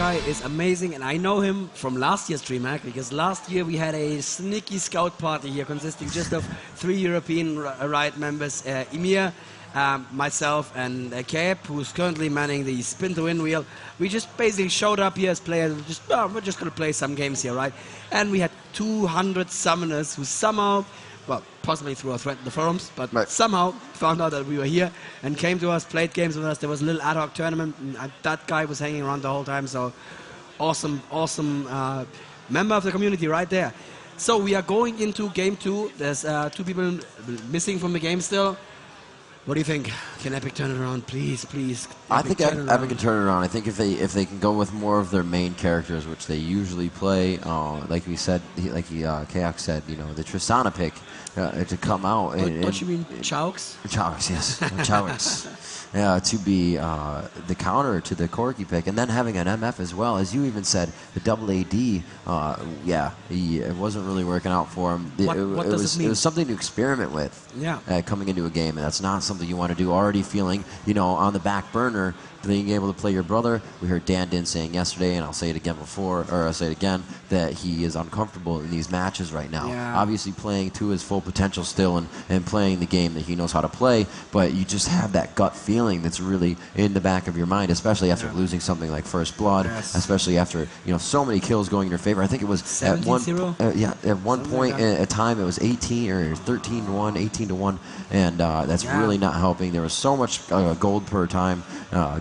guy is amazing, and I know him from last year's DreamHack, because last year we had a sneaky scout party here consisting just of 3 European Riot members, Emir, myself, and Cape, who's currently manning the spin to win wheel. We just basically showed up here as players, we're just going to play some games here, right? And we had 200 summoners who somehow, well, possibly through a thread in the forums, but somehow found out that we were here and came to us, played games with us. There was a little ad hoc tournament, and that guy was hanging around the whole time, so awesome member of the community right there. So we are going into game 2. There's 2 people missing from the game still. What do you think? Can Epik turn it around? Please, please. I think Epik can turn it around. I think if they can go with more of their main characters, which they usually play, like we said, like Kayak said, you know, the Tristana pick to come out. Don't you mean Chaux? Chaux, yes, Chaux. To be the counter to the Corki pick, and then having an MF as well, as you even said, the double AD. It wasn't really working out for him. What does it mean? It was something to experiment with. Yeah. Coming into a game, and that's not something you want to do. Already feeling, you know, on the back burner, being able to play your brother. We heard Dan Din saying yesterday, and I'll say it again I'll say it again, that he is uncomfortable in these matches right now. Yeah. Obviously playing to his full potential still and playing the game that he knows how to play, but you just have that gut feeling that's really in the back of your mind, especially after losing something like First Blood, especially after, you know, so many kills going in your favor. I think it was at one point at time it was 18 or 13-1, 18-1, and that's really not helping. There was so much gold per time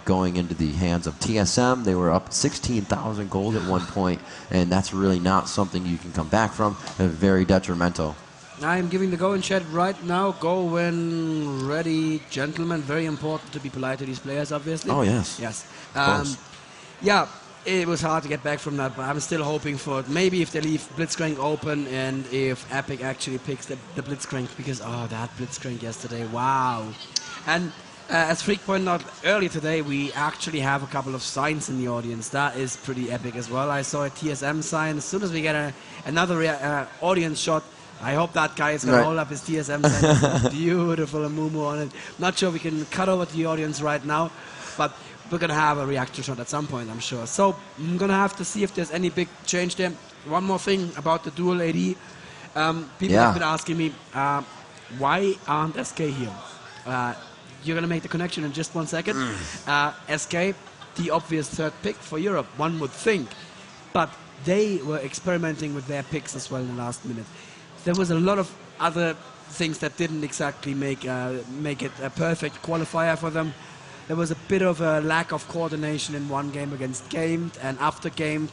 going into the hands of TSM. They were up 16,000 gold at one point, and that's really not something you can come back from. Very detrimental. I'm giving the go in chat right now. Go when ready, gentlemen. Very important to be polite to these players, obviously. Oh, yes. Yes. Yeah, it was hard to get back from that, but I'm still hoping for it. Maybe if they leave Blitzcrank open and if Epik actually picks the Blitzcrank, because, oh, that Blitzcrank yesterday, wow. And as Freak pointed out earlier today, we actually have a couple of signs in the audience. That is pretty epic as well. I saw a TSM sign. As soon as we get another audience shot, I hope that guy is going to hold up his TSM sign. Beautiful Amumu on it. Not sure we can cut over to the audience right now, but we're going to have a reaction shot at some point, I'm sure. So I'm going to have to see if there's any big change there. One more thing about the dual AD. People have been asking me, why aren't SK here? You're going to make the connection in just 1 second. SK, the obvious third pick for Europe, one would think. But they were experimenting with their picks as well in the last minute. There was a lot of other things that didn't exactly make it a perfect qualifier for them. There was a bit of a lack of coordination in one game against Game, and after Game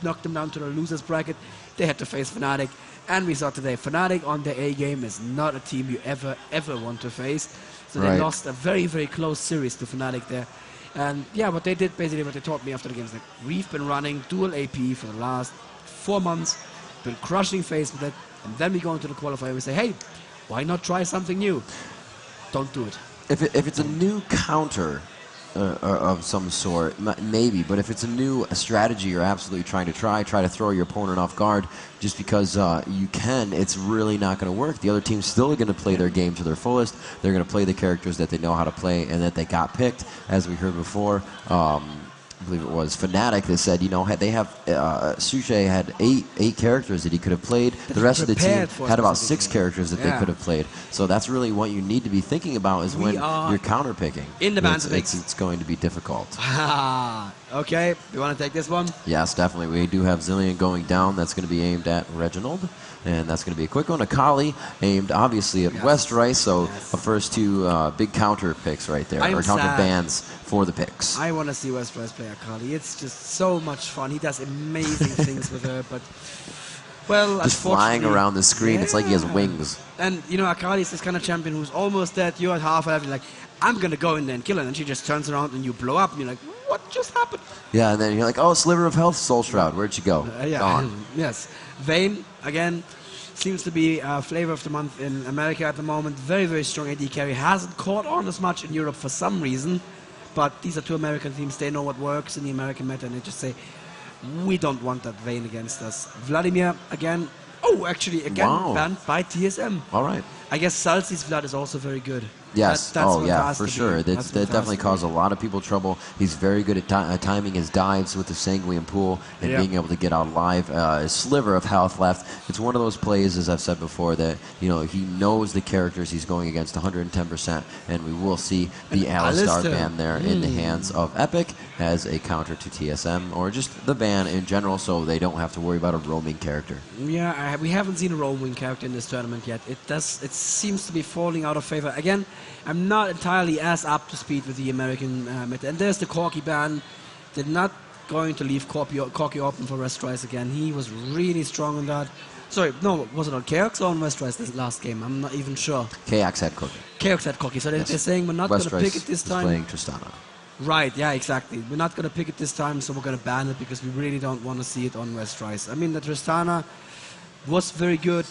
knocked them down to the losers bracket, they had to face Fnatic. And we saw today, Fnatic on their A game is not a team you ever want to face. So they lost a very, very close series to Fnatic there. And yeah, what they did, basically what they taught me after the game is that we've been running dual AP for the last 4 months, been crushing face with it, and then we go into the qualifier and we say, hey, why not try something new? Don't do it. If it's a new counter of some sort, maybe, but if it's a new strategy you're absolutely trying to try to throw your opponent off guard just because you can, it's really not going to work. The other team's still going to play their game to their fullest. They're going to play the characters that they know how to play and that they got picked, as we heard before. I believe it was Fnatic that said, you know, they have Suchet had eight characters that he could have played. The rest of the team had about 6 characters that they could have played. So that's really what you need to be thinking about is when you're counter picking. In the bands it's going to be difficult. Okay, you want to take this one? Yes, definitely. We do have Zillion going down. That's going to be aimed at Reginald. And that's going to be a quick one. Akali aimed obviously at West Rice. So the first 2 big counter picks right there, or counter bans for the picks. I want to see West Rice play Akali. It's just so much fun. He does amazing things with her, but well, just flying around the screen. It's like he has wings. And you know, Akali is this kind of champion who's almost dead. You're at half health. You're like, I'm gonna go in there and kill her, and she just turns around and you blow up. And you're like, what just happened? Yeah, and then you're like, oh, sliver of health, Soul Shroud. Where'd she go? Gone. Yes, Vayne again. Seems to be flavor of the month in America at the moment. Very, very strong AD carry. Hasn't caught on as much in Europe for some reason. But these are 2 American teams. They know what works in the American meta. And they just say, we don't want that Vayne against us. Vladimir, again. Oh, actually, again, banned by TSM. All right. I guess Salsi's Vlad is also very good. Yes. That's Oh, what it yeah, has for to sure. be. That That's what it has definitely to caused a be. lot of people trouble. He's very good at timing his dives with the Sanguine Pool and Yeah. being able to get out alive. A sliver of health left. It's one of those plays, as I've said before, that he knows the characters he's going against 110%, and we will see the Alistar ban there in the hands of Epik as a counter to TSM, or just the ban in general, so they don't have to worry about a roaming character. Yeah, we haven't seen a roaming character in this tournament yet. It seems to be falling out of favor. Again, I'm not entirely as up to speed with the American meta. And there's the Corki ban. They're not going to leave Corki open for Restrice again. He was really strong on that. Sorry, no, was it on Chaos or on Restrice this last game? I'm not even sure. KX had Cookie. Chaos had Corki, so they're saying we're not going to pick it this time. Playing Tristana. Right, yeah, exactly. We're not going to pick it this time, so we're going to ban it because we really don't want to see it on Restrice. I mean, the Tristana was very good,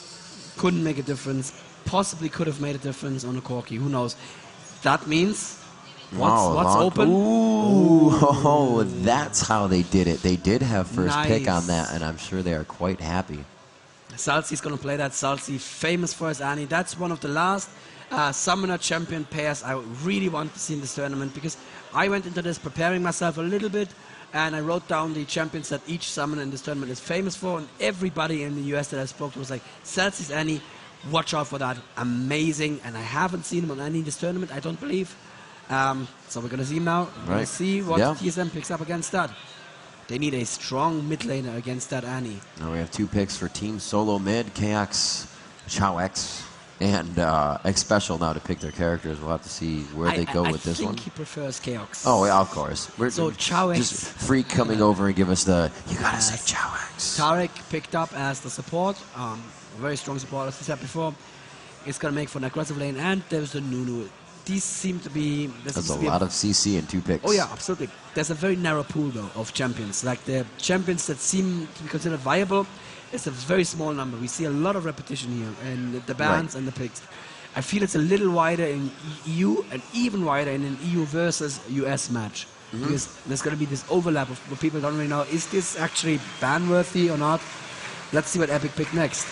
couldn't make a difference, possibly could have made a difference on a Corki, who knows. That means what's open? Ooh, oh, that's how they did it. They did have first pick on that, and I'm sure they are quite happy. Salsi's going to play that. Salsi, famous for his Annie. That's one of the last Summoner Champion pairs I really want to see in this tournament, because I went into this preparing myself a little bit, and I wrote down the champions that each Summoner in this tournament is famous for, and everybody in the US that I spoke to was like, Salsi's Annie, watch out for that. Amazing. And I haven't seen him on Annie in this tournament, I don't believe. So we're going to see him now. We're going to see what TSM picks up against that. They need a strong mid laner against that Annie. Now we have 2 picks for Team SoloMid, KX, ChowX, and X Special now to pick their characters. We'll have to see where they go with this one. I think he prefers Chaos. Oh, yeah, of course. So ChowX. Just Freak coming over and give us the, you gotta say ChowX. Tarek picked up as the support. A very strong support, as we said before. It's going to make for an aggressive lane, and there's the Nunu. These seem to be... There's a lot of CC in 2 picks. Oh yeah, absolutely. There's a very narrow pool, though, of champions. Like the champions that seem to be considered viable, it's a very small number. We see a lot of repetition here in the bans and the picks. I feel it's a little wider in EU and even wider in an EU versus US match. Because there's going to be this overlap of where people don't really know, is this actually ban-worthy or not? Let's see what Epik pick next.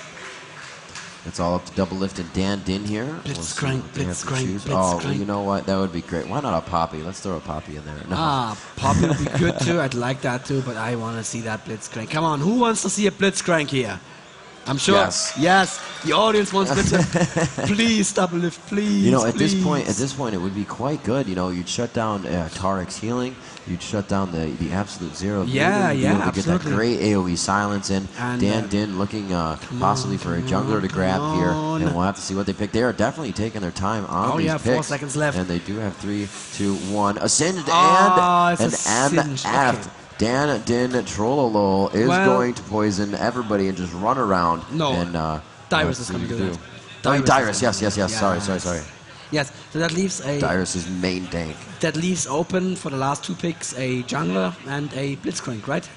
It's all up to Double Lift and Dan Din here. Blitzcrank, Blitzcrank. Oh, well, you know what? That would be great. Why not a Poppy? Let's throw a Poppy in there. No. Poppy would be good too. I'd like that too, but I want to see that Blitzcrank. Come on, who wants to see a Blitzcrank here? I'm sure. Yes. The audience wants Blitzcrank. Please, Double Lift, please. At this point, it would be quite good. You'd shut down Tarek's healing. You'd shut down the absolute zero. Absolutely. Get that great AoE silence in. And Dan Din looking possibly for a jungler to grab here, and we'll have to see what they pick. They are definitely taking their time on these picks. 4 seconds left. And they do have 3, 2, 1. Ascend and MF. Okay. Dan Din Trollolol is going to poison everybody and just run around. No, and Dyrus is going to do that. Dyrus, yes. Sorry. Yes, so that leaves Dyrus' main tank. That leaves open for the last 2 picks a jungler and a Blitzcrank, right?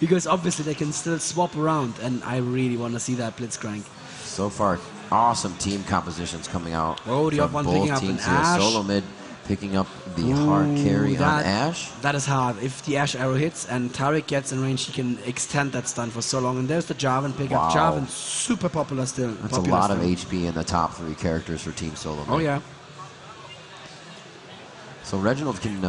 Because obviously they can still swap around, and I really want to see that Blitzcrank. So far, awesome team compositions coming out. Oh, the one picking up an Ash. SoloMid picking up the hard carry on Ash. That is hard. If the Ash arrow hits and Tarek gets in range, he can extend that stun for so long. And there's the Jarvan pickup. Jarvan, super popular still. That's a lot of HP in the top 3 characters for Team SoloMid. Oh, yeah. So Reginald can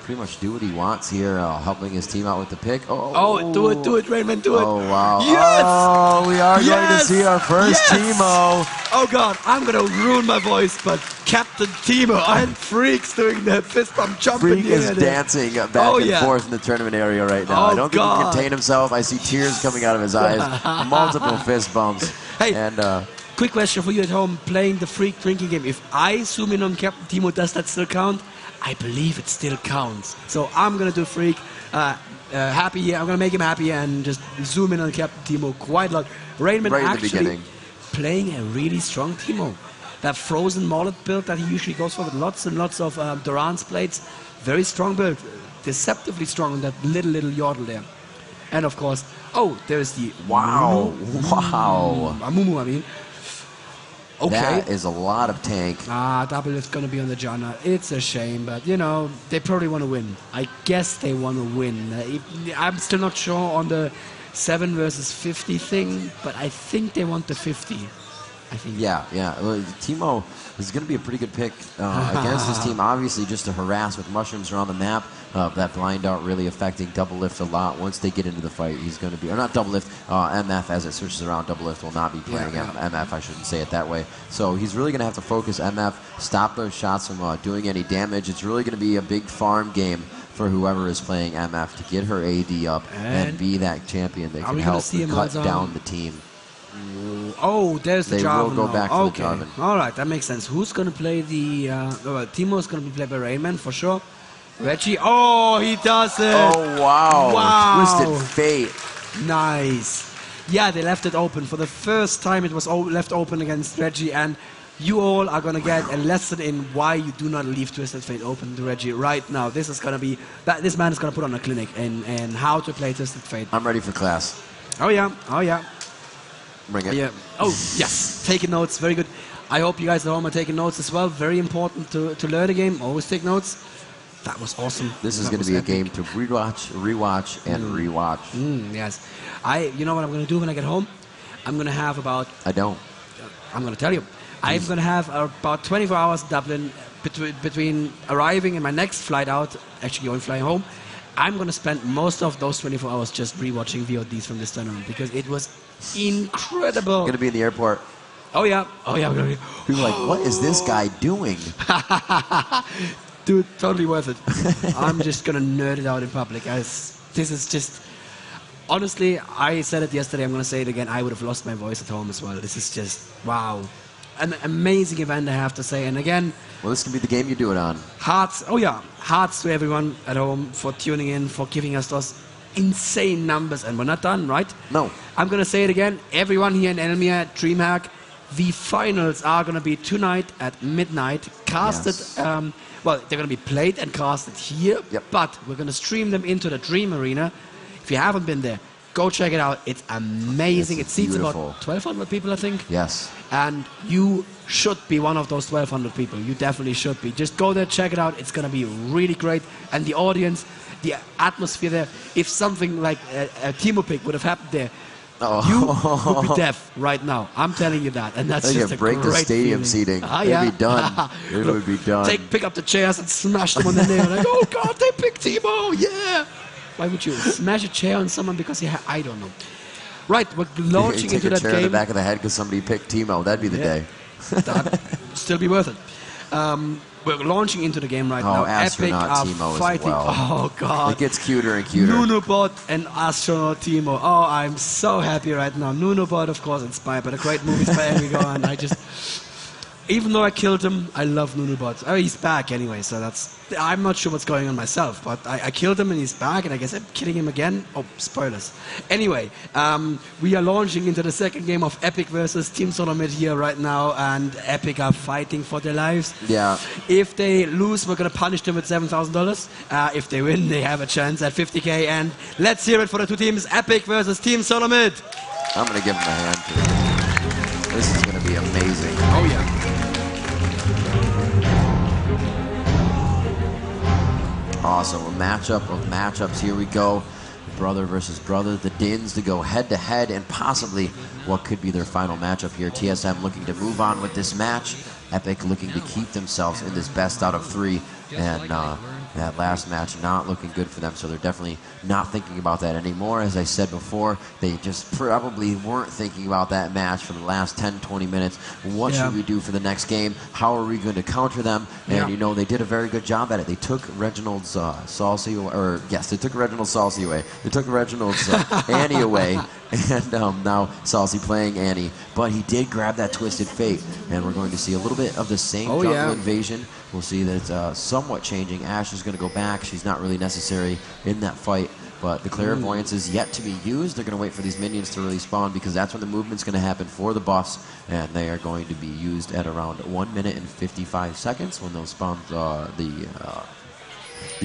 pretty much do what he wants here, helping his team out with the pick. Do it, Raymond, do it. Oh, wow. Yes! Oh, we are going to see our first Teemo. Oh, God, I'm going to ruin my voice, but Captain Teemo and Freak's doing the fist bump jumping. Freak is dancing back and forth in the tournament area right now. I don't think he can contain himself. I see tears coming out of his eyes. Multiple fist bumps. Hey, and quick question for you at home, playing the Freak drinking game. If I zoom in on Captain Teemo, does that still count? I believe it still counts. So I'm going to do Freak happy here. I'm going to make him happy and just zoom in on Captain Teemo quite a lot. Rainman actually playing a really strong Teemo. That frozen mullet build that he usually goes for with lots and lots of Durance plates. Very strong build. Deceptively strong on that little yordle there. And of course, there's the Amumu, I mean. Okay. That is a lot of tank. Double is going to be on the Janna. It's a shame, but, they probably want to win. I guess they want to win. I'm still not sure on the 7 versus 50 thing, but I think they want the 50. I think. Yeah, yeah. Well, Teemo is going to be a pretty good pick against this team. Obviously, just to harass with mushrooms around the map. That blind out really affecting double lift a lot. Once they get into the fight, he's going to be, or not double lift, MF as it switches around. Double lift will not be playing MF. I shouldn't say it that way. So he's really going to have to focus MF, stop those shots from doing any damage. It's really going to be a big farm game for whoever is playing MF to get her AD up and be that champion that can help cut down the team. Oh, there's the Jarvan. They will go back to the Jarvan. All right, that makes sense. Who's going to play the... Teemo's going to be played by Rainman, for sure. Reggie. Oh, he does it. Oh, wow. Wow. Twisted Fate. Nice. Yeah, they left it open. For the first time, it was left open against Reggie, and you all are going to get a lesson in why you do not leave Twisted Fate open to Reggie right now. This is going to be... This man is going to put on a clinic in how to play Twisted Fate. I'm ready for class. Oh, yeah. Oh, yeah. Bring it. Yeah. Oh, yes. Taking notes. Very good. I hope you guys at home are taking notes as well. Very important to learn the game. Always take notes. That was awesome. This is going to be epic. A game to rewatch, and rewatch. Yes. You know what I'm going to do when I get home? I'm going to have about... I'm going to tell you. I'm going to have about 24 hours in Dublin between arriving and my next flight out, actually going flying home. I'm going to spend most of those 24 hours just rewatching VODs from this tournament because it was incredible. Going to be in the airport. Oh, yeah. Oh, yeah. People are like, what is this guy doing? Dude, totally worth it. I'm just going to nerd it out in public. This is just... Honestly, I said it yesterday. I'm going to say it again. I would have lost my voice at home as well. This is just... Wow. An amazing event, I have to say. And again... Well, this can be the game you do it on. Hearts. Oh, yeah. Hearts to everyone at home for tuning in, for giving us those insane numbers. And we're not done, right? No. I'm going to say it again. Everyone here in Elmia, DreamHack, the finals are going to be tonight at midnight. Casted... Yes. Well, they're going to be played and casted here, but we're going to stream them into the Dream Arena. If you haven't been there, go check it out. It's amazing. It seats about 1,200 people, I think. Yes. And you should be one of those 1,200 people. You definitely should be. Just go there, check it out. It's going to be really great. And the audience, the atmosphere there, if something like a Teemo pick would have happened there, you would be deaf right now. I'm telling you that, and that's just a break great the stadium feeling. seating. It'd be done. It would be done. Pick up the chairs and smash them on the nail. Like, oh God, they picked Teemo. Yeah. Why would you smash a chair on someone because I don't know. Right, we're launching into that game. game. In the back of the head because somebody picked Teemo. That'd be the day. That'd still be worth it. We're launching into the game right now. Epik are Teemo fighting. As well. Oh God! It gets cuter and cuter. Nunobot and Astronaut Teemo. Oh, I'm so happy right now. Nunobot, of course, inspired by the great movies by Enrico, and I just, even though I killed him, I love Nunobot. Oh, he's back anyway, so that's. I'm not sure what's going on myself, but I killed him and he's back, and I guess I'm killing him again. Oh, spoilers. Anyway, we are launching into the second game of Epik versus Team SoloMid here right now, and Epik are fighting for their lives. Yeah. If they lose, we're going to punish them with $7,000. If they win, they have a chance at $50K. And let's hear it for the two teams, Epik versus Team SoloMid. I'm going to give them a hand too. This is going to be amazing. Oh, yeah. Awesome. A matchup of matchups. Here we go. Brother versus brother. The Dins to go head-to-head and possibly what could be their final matchup here. TSM looking to move on with this match. Epik looking to keep themselves in this best out of 3. And that last match not looking good for them, so they're definitely not thinking about that anymore. As I said before, they just probably weren't thinking about that match for the last 10-20 minutes. What should we do for the next game? How are we going to counter them? And you know, they did a very good job at it. They took Reginald's Salsi, or yes, they took Reginald's Salsi away. They took Reginald's Annie away, and now Salsi playing Annie. But he did grab that Twisted Fate, and we're going to see a little bit of the same jungle invasion. We'll see that it's somewhat changing. Ashe is going to go back. She's not really necessary in that fight. But the Clairvoyance is yet to be used. They're going to wait for these minions to really spawn because that's when the movement's going to happen for the buffs. And they are going to be used at around 1 minute and 55 seconds when those spawns, the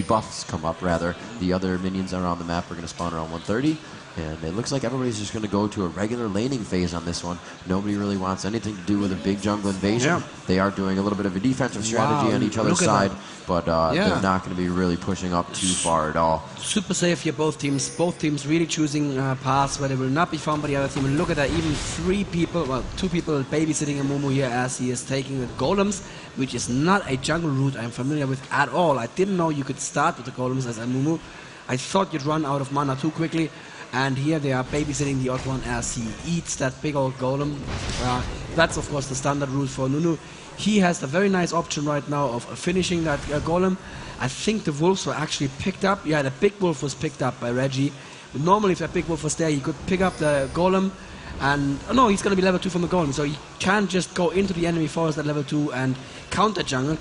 buffs come up, rather. The other minions that are on the map are going to spawn around 1:30. And it looks like everybody's just going to go to a regular laning phase on this one. Nobody really wants anything to do with a big jungle invasion. Yeah. They are doing a little bit of a defensive strategy on each other's side, but they're not going to be really pushing up too far at all. Super safe here, both teams. Both teams really choosing paths where they will not be found by the other team. And look at that, even 3 people, well, 2 people babysitting Amumu here as he is taking the golems, which is not a jungle route I'm familiar with at all. I didn't know you could start with the golems as Amumu. I thought you'd run out of mana too quickly. And here they are babysitting the odd one as he eats that big old golem. That's of course the standard route for Nunu. He has a very nice option right now of finishing that golem. I think the wolves were actually picked up. Yeah, the big wolf was picked up by Reggie. But normally if that big wolf was there, he could pick up the golem. And no, he's going to be level 2 from the golem. So he can't just go into the enemy forest at level 2 and counter jungle.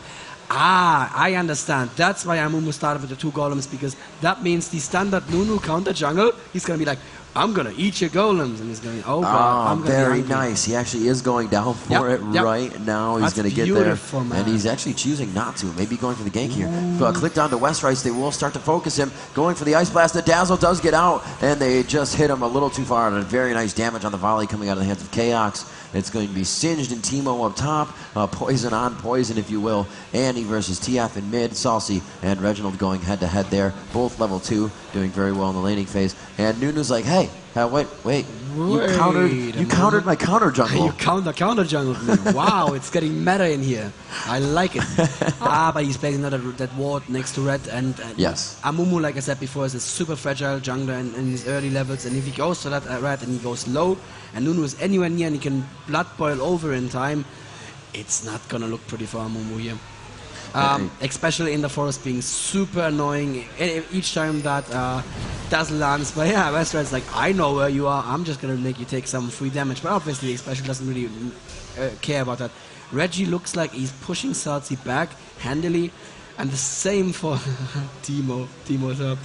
I understand. That's why Amumu started with the 2 golems, because that means the standard Nunu counter jungle, he's going to be like, I'm going to eat your golems. And he's going to, oh god, I'm very nice. He actually is going down for it right now. He's going to get there. Man. And he's actually choosing not to. Maybe going for the gank here. Click down to Westrice. They will start to focus him. Going for the Ice Blast. The Dazzle does get out. And they just hit him a little too far. And very nice damage on the volley coming out of the hands of Chaos. It's going to be Singed and Teemo up top. Poison on poison, if you will. Annie versus TF in mid. Saucy and Reginald going head-to-head there. Both level 2, doing very well in the laning phase. And Nunu's like, hey, wait. You countered my counter jungle. You counter jungle. Wow, it's getting meta in here. I like it. But he's playing another that ward next to Red. And yes. Amumu, like I said before, is a super fragile jungler in his early levels. And if he goes to that Red and he goes low, and Nunu is anywhere near and he can blood boil over in time, it's not going to look pretty for Amumu here. Especially in the forest being super annoying each time that Dazzle lands. But yeah, Westride's like, I know where you are, I'm just going to make you take some free damage. But obviously, Special doesn't really care about that. Reggie looks like he's pushing Salty back handily. And the same for Teemo. Teemo's up.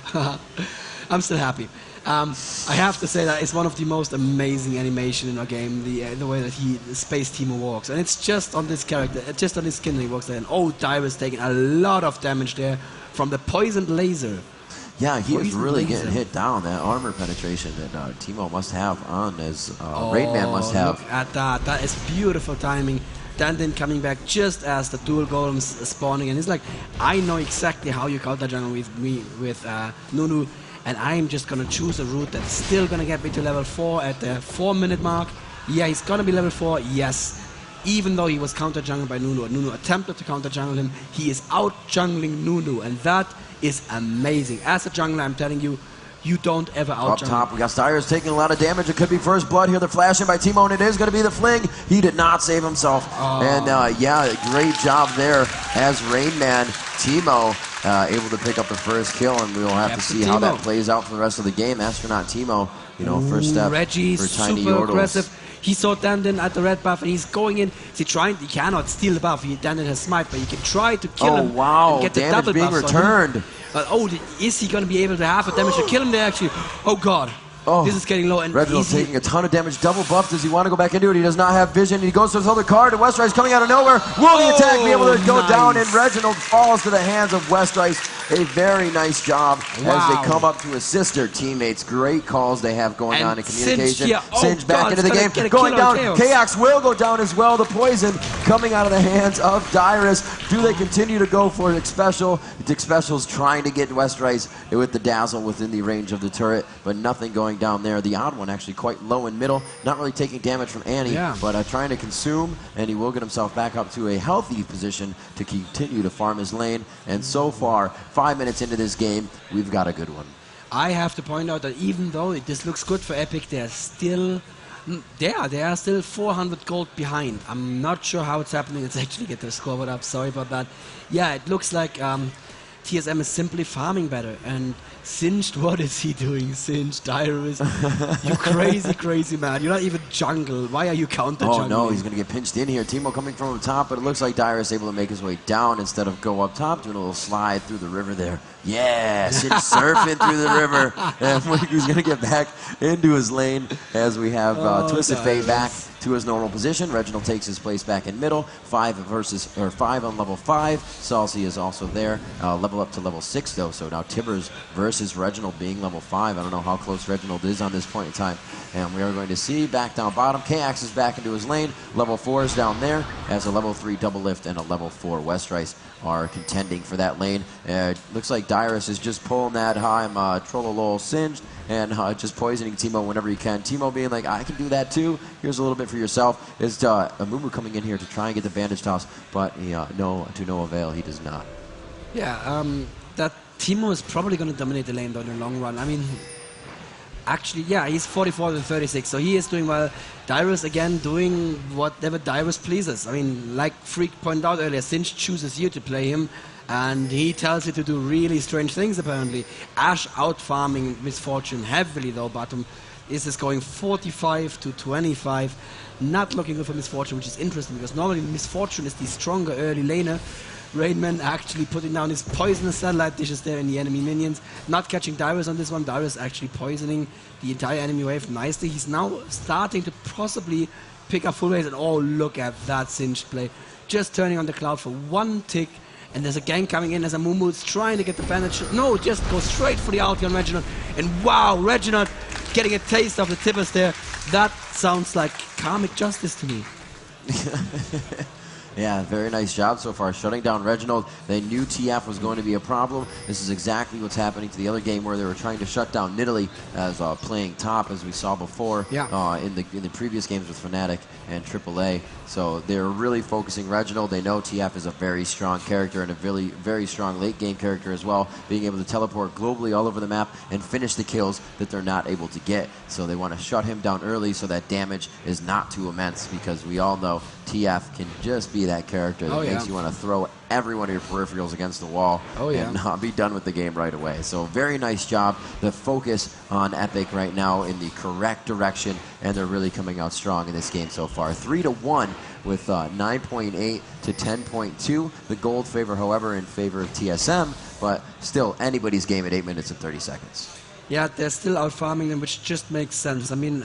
I'm still happy. I have to say that it's one of the most amazing animation in our game, the way that Space Teemo walks. And it's just on this character, just on his skin that he walks there. And Dyrus taking a lot of damage there from the poisoned laser. Yeah, he is really getting hit down. That armor penetration that Teemo must have on, as Raidman must have. Look at that. That is beautiful timing. Dandin coming back just as the dual golems spawning. And he's like, I know exactly how you counter jungle with me, with Nunu. And I'm just going to choose a route that's still going to get me to level 4 at the 4-minute mark. Yeah, he's going to be level 4, yes. Even though he was counter-jungled by Nunu, and Nunu attempted to counter-jungle him, he is out-jungling Nunu, and that is amazing. As a jungler, I'm telling you, you don't ever out-jungle. Up top, we got Styrus taking a lot of damage. It could be first blood here. The flash in by Teemo, and it is going to be the fling. He did not save himself. And yeah, great job there as Rainman. Teemo able to pick up the first kill, and we'll have to see how that plays out for the rest of the game. Astronaut Teemo, first step Reggie's for Tiny super Yordles. aggressive. He saw Dandin at the red buff, and he's going in. He cannot steal the buff. Dandin has smite, but he can try to kill him. Wow, and get the damage double being buffs returned. Is he going to be able to have a damage to kill him there, actually? Oh, God. This is getting low. And Reginald's taking a ton of damage. Double buff. Does he want to go back into it? He does not have vision. He goes to his other card, and Westrice coming out of nowhere. Will the attack be able to go down? And Reginald falls to the hands of Westrice. A very nice job as they come up to assist their teammates. Great calls they have going on in communication. Singed back into the game. Going down. Chaos will go down as well. The poison coming out of the hands of Dyrus. Do they continue to go for Dick Special? Dick Special's trying to get Westrice with the Dazzle within the range of the turret, but nothing going down there. The odd one actually quite low in middle, not really taking damage from Annie, but trying to consume, and he will get himself back up to a healthy position to continue to farm his lane. And so far, 5 minutes into this game, we've got a good one. I have to point out that even though this looks good for Epik, they are still 400 gold behind. I'm not sure how it's happening. Let's actually get their scoreboard up. Sorry about that. Yeah, it looks like TSM is simply farming better. And Singed, what is he doing? Singed, Dyrus, you crazy man. You're not even jungle. Why are you counter-jungling? Oh no, he's going to get pinched in here. Teemo coming from the top, but it looks like Dyrus able to make his way down instead of go up top, doing a little slide through the river there. Yeah, Singed surfing through the river. And he's going to get back into his lane as we have Twisted Fate back to his normal position. Reginald takes his place back in middle. 5 on level 5. Salsi is also there. Level up to level 6 though. So now Tibbers versus Reginald being level 5. I don't know how close Reginald is on this point in time. And we are going to see back down bottom. K-Ax is back into his lane. Level 4 is down there as a level 3 double lift and a level 4 Westrice are contending for that lane. Looks like Dyrus is just pulling that high. I'm Trollolol Singed and just poisoning Teemo whenever he can. Teemo being like, I can do that too. Here's a little bit for yourself. Is Amumu coming in here to try and get the bandage toss, but no, to no avail. He does not. Yeah, that Teemo is probably going to dominate the lane though in the long run. I mean, actually, yeah, he's 44 to 36, so he is doing well. Dyrus, again, doing whatever Dyrus pleases. I mean, like Freak pointed out earlier, Sinch chooses you to play him, and he tells you to do really strange things, apparently. Ash out-farming Misfortune heavily, though, bottom. Is this going 45 to 25? Not looking good for Misfortune, which is interesting, because normally Misfortune is the stronger early laner. Rainman actually putting down his poisonous satellite dishes there in the enemy minions. Not catching Dyrus on this one. Dyrus actually poisoning the entire enemy wave nicely. He's now starting to possibly pick up full race. And oh, look at that Singed play. Just turning on the cloud for one tick. And there's a gank coming in as Amumu is trying to get the bandage. No, just go straight for the ulti on Reginald. And wow, Reginald getting a taste of the tippers there. That sounds like karmic justice to me. Yeah, very nice job so far, shutting down Reginald. They knew TF was going to be a problem. This is exactly what's happening to the other game where they were trying to shut down Nidalee as playing top, as we saw before in the previous games with Fnatic and AAA. So they're really focusing Reginald. They know TF is a very strong character and a very, very strong late game character as well, being able to teleport globally all over the map and finish the kills that they're not able to get. So they want to shut him down early so that damage is not too immense, because we all know TF can just be that character that makes you want to throw every one of your peripherals against the wall and not be done with the game right away. So very nice job. The focus on Epik right now in the correct direction, and they're really coming out strong in this game so far. 3-1 with 9.8 to 10.2. The gold favor, however, in favor of TSM, but still anybody's game at 8 minutes and 30 seconds. Yeah, they're still out farming them, which just makes sense. I mean,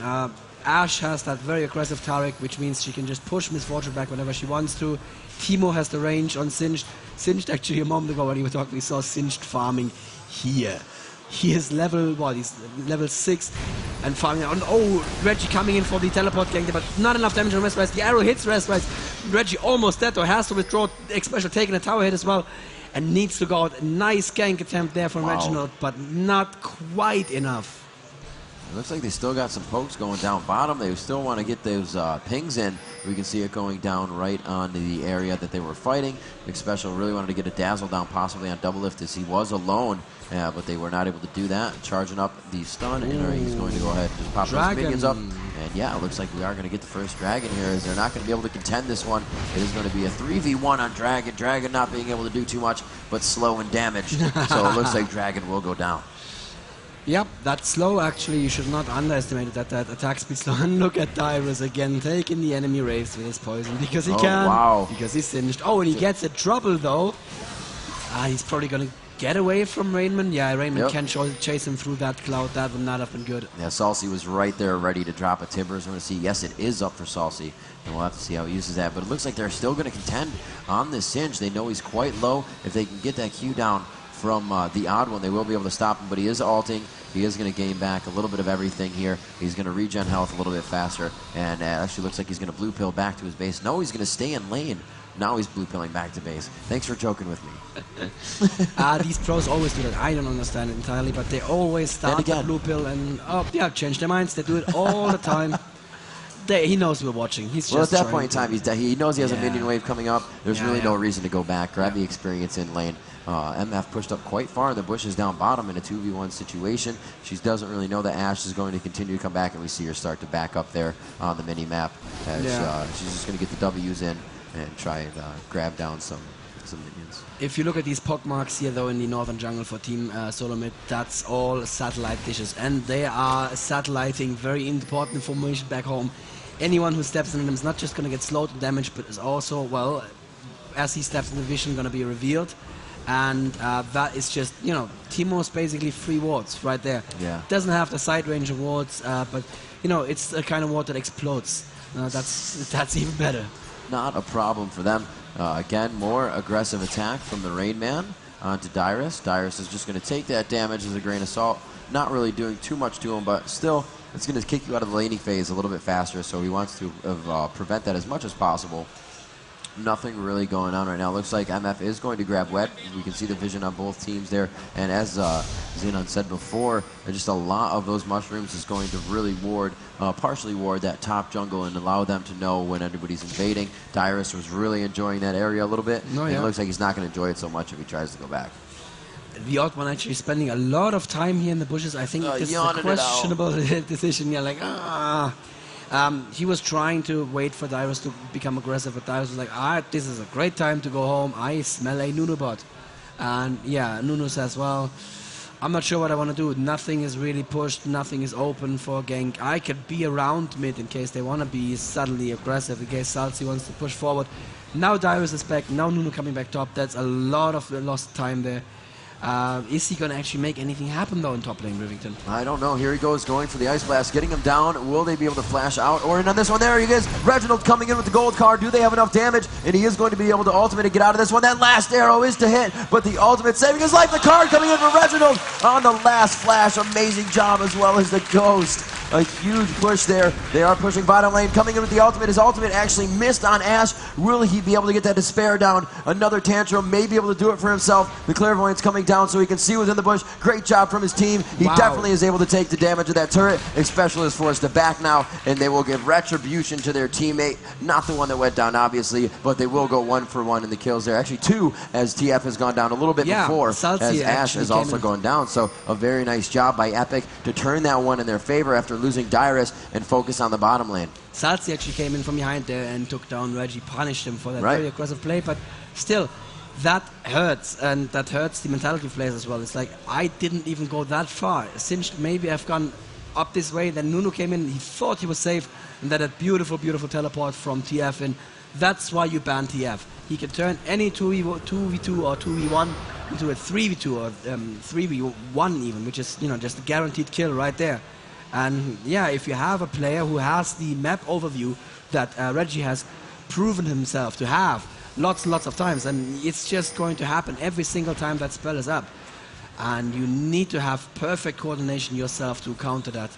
Ash has that very aggressive Taric, which means she can just push Misfortune back whenever she wants to. Teemo has the range on Singed. Singed, actually, a moment ago when we were talking, we saw Singed farming here. He is level, what, he's level 6 and farming. And oh, Reggie coming in for the teleport gank, but not enough damage on Restrice. The arrow hits Restrice. Reggie almost dead, though, has to withdraw, especially taking a tower hit as well, and needs to go out. A nice gank attempt there from Reginald, but not quite enough. It looks like they still got some pokes going down bottom. They still want to get those pings in. We can see it going down right onto the area that they were fighting. Big Special really wanted to get a dazzle down, possibly on double lift, as he was alone, but they were not able to do that. Charging up the stun, and he's going to go ahead and just pop those minions up. And yeah, it looks like we are going to get the first dragon here, as they're not going to be able to contend this one. It is going to be a 3v1 on Dragon. Dragon not being able to do too much, but slow and damaged. So it looks like Dragon will go down. Yep, that's slow actually. You should not underestimate that attack speed slow. And look at Dyrus again, taking the enemy raves with his poison, because he can. Wow. Because he's singed. Oh, and he gets a trouble though. He's probably going to get away from Rainman. Yeah, Rainman can chase him through that cloud. That would not have been good. Yeah, Salsi was right there ready to drop a Tibbers. We're going to see, yes, it is up for Salsi, and we'll have to see how he uses that. But it looks like they're still going to contend on this Singe. They know he's quite low. If they can get that Q down from the odd one, they will be able to stop him, but he is ulting. He is going to gain back a little bit of everything here. He's going to regen health a little bit faster, and actually looks like he's going to blue pill back to his base. No, he's going to stay in lane. Now he's blue pilling back to base. Thanks for joking with me. These pros always do that. I don't understand it entirely, but they always start the blue pill and change their minds. They do it all the time. He knows we're watching. He's well, just at that point in time, he knows he has a minion wave coming up. There's really no reason to go back. Grab the experience in lane. MF pushed up quite far. The bushes down bottom in a 2v1 situation. She doesn't really know that Ash is going to continue to come back, and we see her start to back up there on the mini-map. As she's just going to get the W's in and try and grab down some minions. If you look at these pock marks here, though, in the northern jungle for Team SoloMid, that's all satellite dishes, and they are satelliting very important information back home. Anyone who steps in them is not just going to get slowed and damaged, but is also, well, as he steps in the vision, going to be revealed. And that is just, you know, Teemo's basically 3 wards right there. Yeah. Doesn't have the side range of wards, but, you know, it's the kind of ward that explodes. That's even better. Not a problem for them. Again, more aggressive attack from the Rain Man onto Dyrus. Dyrus is just going to take that damage as a grain of salt. Not really doing too much to him, but still, it's going to kick you out of the laning phase a little bit faster, so he wants to prevent that as much as possible. Nothing really going on right now. Looks like MF is going to grab wet. We can see the vision on both teams there. And as Xenon said before, just a lot of those mushrooms is going to really partially ward that top jungle and allow them to know when anybody's invading. Dyrus was really enjoying that area a little bit. Oh, yeah. And it looks like he's not going to enjoy it so much if he tries to go back. The odd one actually spending a lot of time here in the bushes. I think this is a questionable decision. Yeah, like, he was trying to wait for Dyrus to become aggressive, but Dyrus was like, this is a great time to go home. I smell a Nunu bot. And yeah, Nunu says, well, I'm not sure what I want to do. Nothing is really pushed. Nothing is open for gank. I could be around mid in case they want to be suddenly aggressive, in case Salsi wants to push forward. Now Dyrus is back. Now Nunu coming back top. That's a lot of lost time there. Is he going to actually make anything happen, though, in top lane, Rivington? I don't know. Here he goes, going for the Ice Blast, getting him down. Will they be able to flash out? Or in on this one, there he is. Reginald coming in with the gold card. Do they have enough damage? And he is going to be able to ultimate and get out of this one. That last arrow is to hit, but the ultimate saving his life. The card coming in for Reginald on the last flash. Amazing job, as well as the ghost. A huge push there. They are pushing bottom lane, coming in with the ultimate. His ultimate actually missed on Ashe. Will he be able to get that Despair down? Another Tantrum, may be able to do it for himself. The Clairvoyant's coming down so he can see within the bush. Great job from his team. He definitely is able to take the damage of that turret. Especially is forced to back now, and they will give retribution to their teammate. Not the one that went down, obviously, but they will go 1 for 1 in the kills there. Actually 2, as TF has gone down a little bit before, as Ashe is also going down. So a very nice job by Epik to turn that one in their favor after losing Dyrus and focus on the bottom lane. Salsi actually came in from behind there and took down Reggie, punished him for that very aggressive play, but still, that hurts, and that hurts the mentality of players as well. It's like, I didn't even go that far. Singed, maybe I've gone up this way, then Nunu came in, he thought he was safe, and then a beautiful, beautiful teleport from TF, and that's why you ban TF. He can turn any 2v2 or 2v1 into a 3v2 or 3v1 even, which is, you know, just a guaranteed kill right there. And yeah, if you have a player who has the map overview that Reggie has proven himself to have lots of times, and it's just going to happen every single time that spell is up. And you need to have perfect coordination yourself to counter that.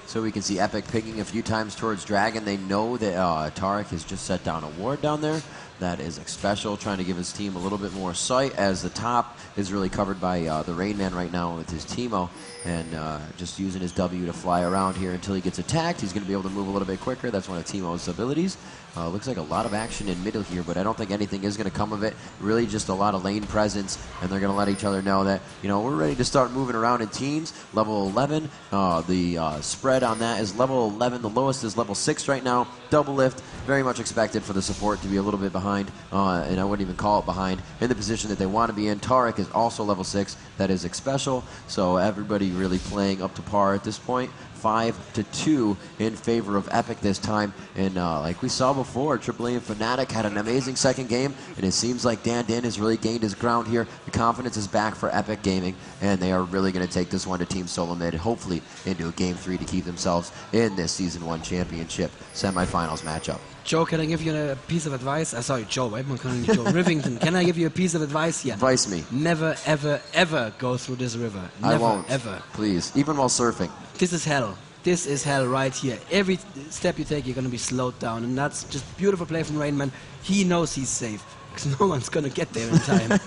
So we can see Epik picking a few times towards Dragon. They know that Tarek has just set down a ward down there. That is special, trying to give his team a little bit more sight, as the top is really covered by the Rain Man right now with his Teemo, and just using his W to fly around here until he gets attacked. He's going to be able to move a little bit quicker. That's one of Teemo's abilities. Looks like a lot of action in middle here, but I don't think anything is going to come of it. Really just a lot of lane presence, and they're going to let each other know that, you know, we're ready to start moving around in teams. Level 11, the spread on that is level 11. The lowest is level 6 right now. Double lift, very much expected for the support to be a little bit behind, and I wouldn't even call it behind, in the position that they want to be in. Tarek is also level 6. That is special, so everybody really playing up to par at this point. 5-2 in favor of Epik this time, and like we saw before, AAA and Fnatic had an amazing second game, and it seems like Dan has really gained his ground here. The confidence is back for Epik Gaming, and they are really going to take this one to Team SoloMid, hopefully into a Game 3 to keep themselves in this Season 1 championship semifinals matchup. Joe, can I give you a piece of advice? Sorry, Joe, right? Joe. Rivington, can I give you a piece of advice here? Advise me. Never, ever, ever go through this river. Never, I won't. Ever. Please, even while surfing. This is hell. This is hell right here. Every step you take, you're going to be slowed down, and that's just beautiful play from Rainman. He knows he's safe, because no one's going to get there in time.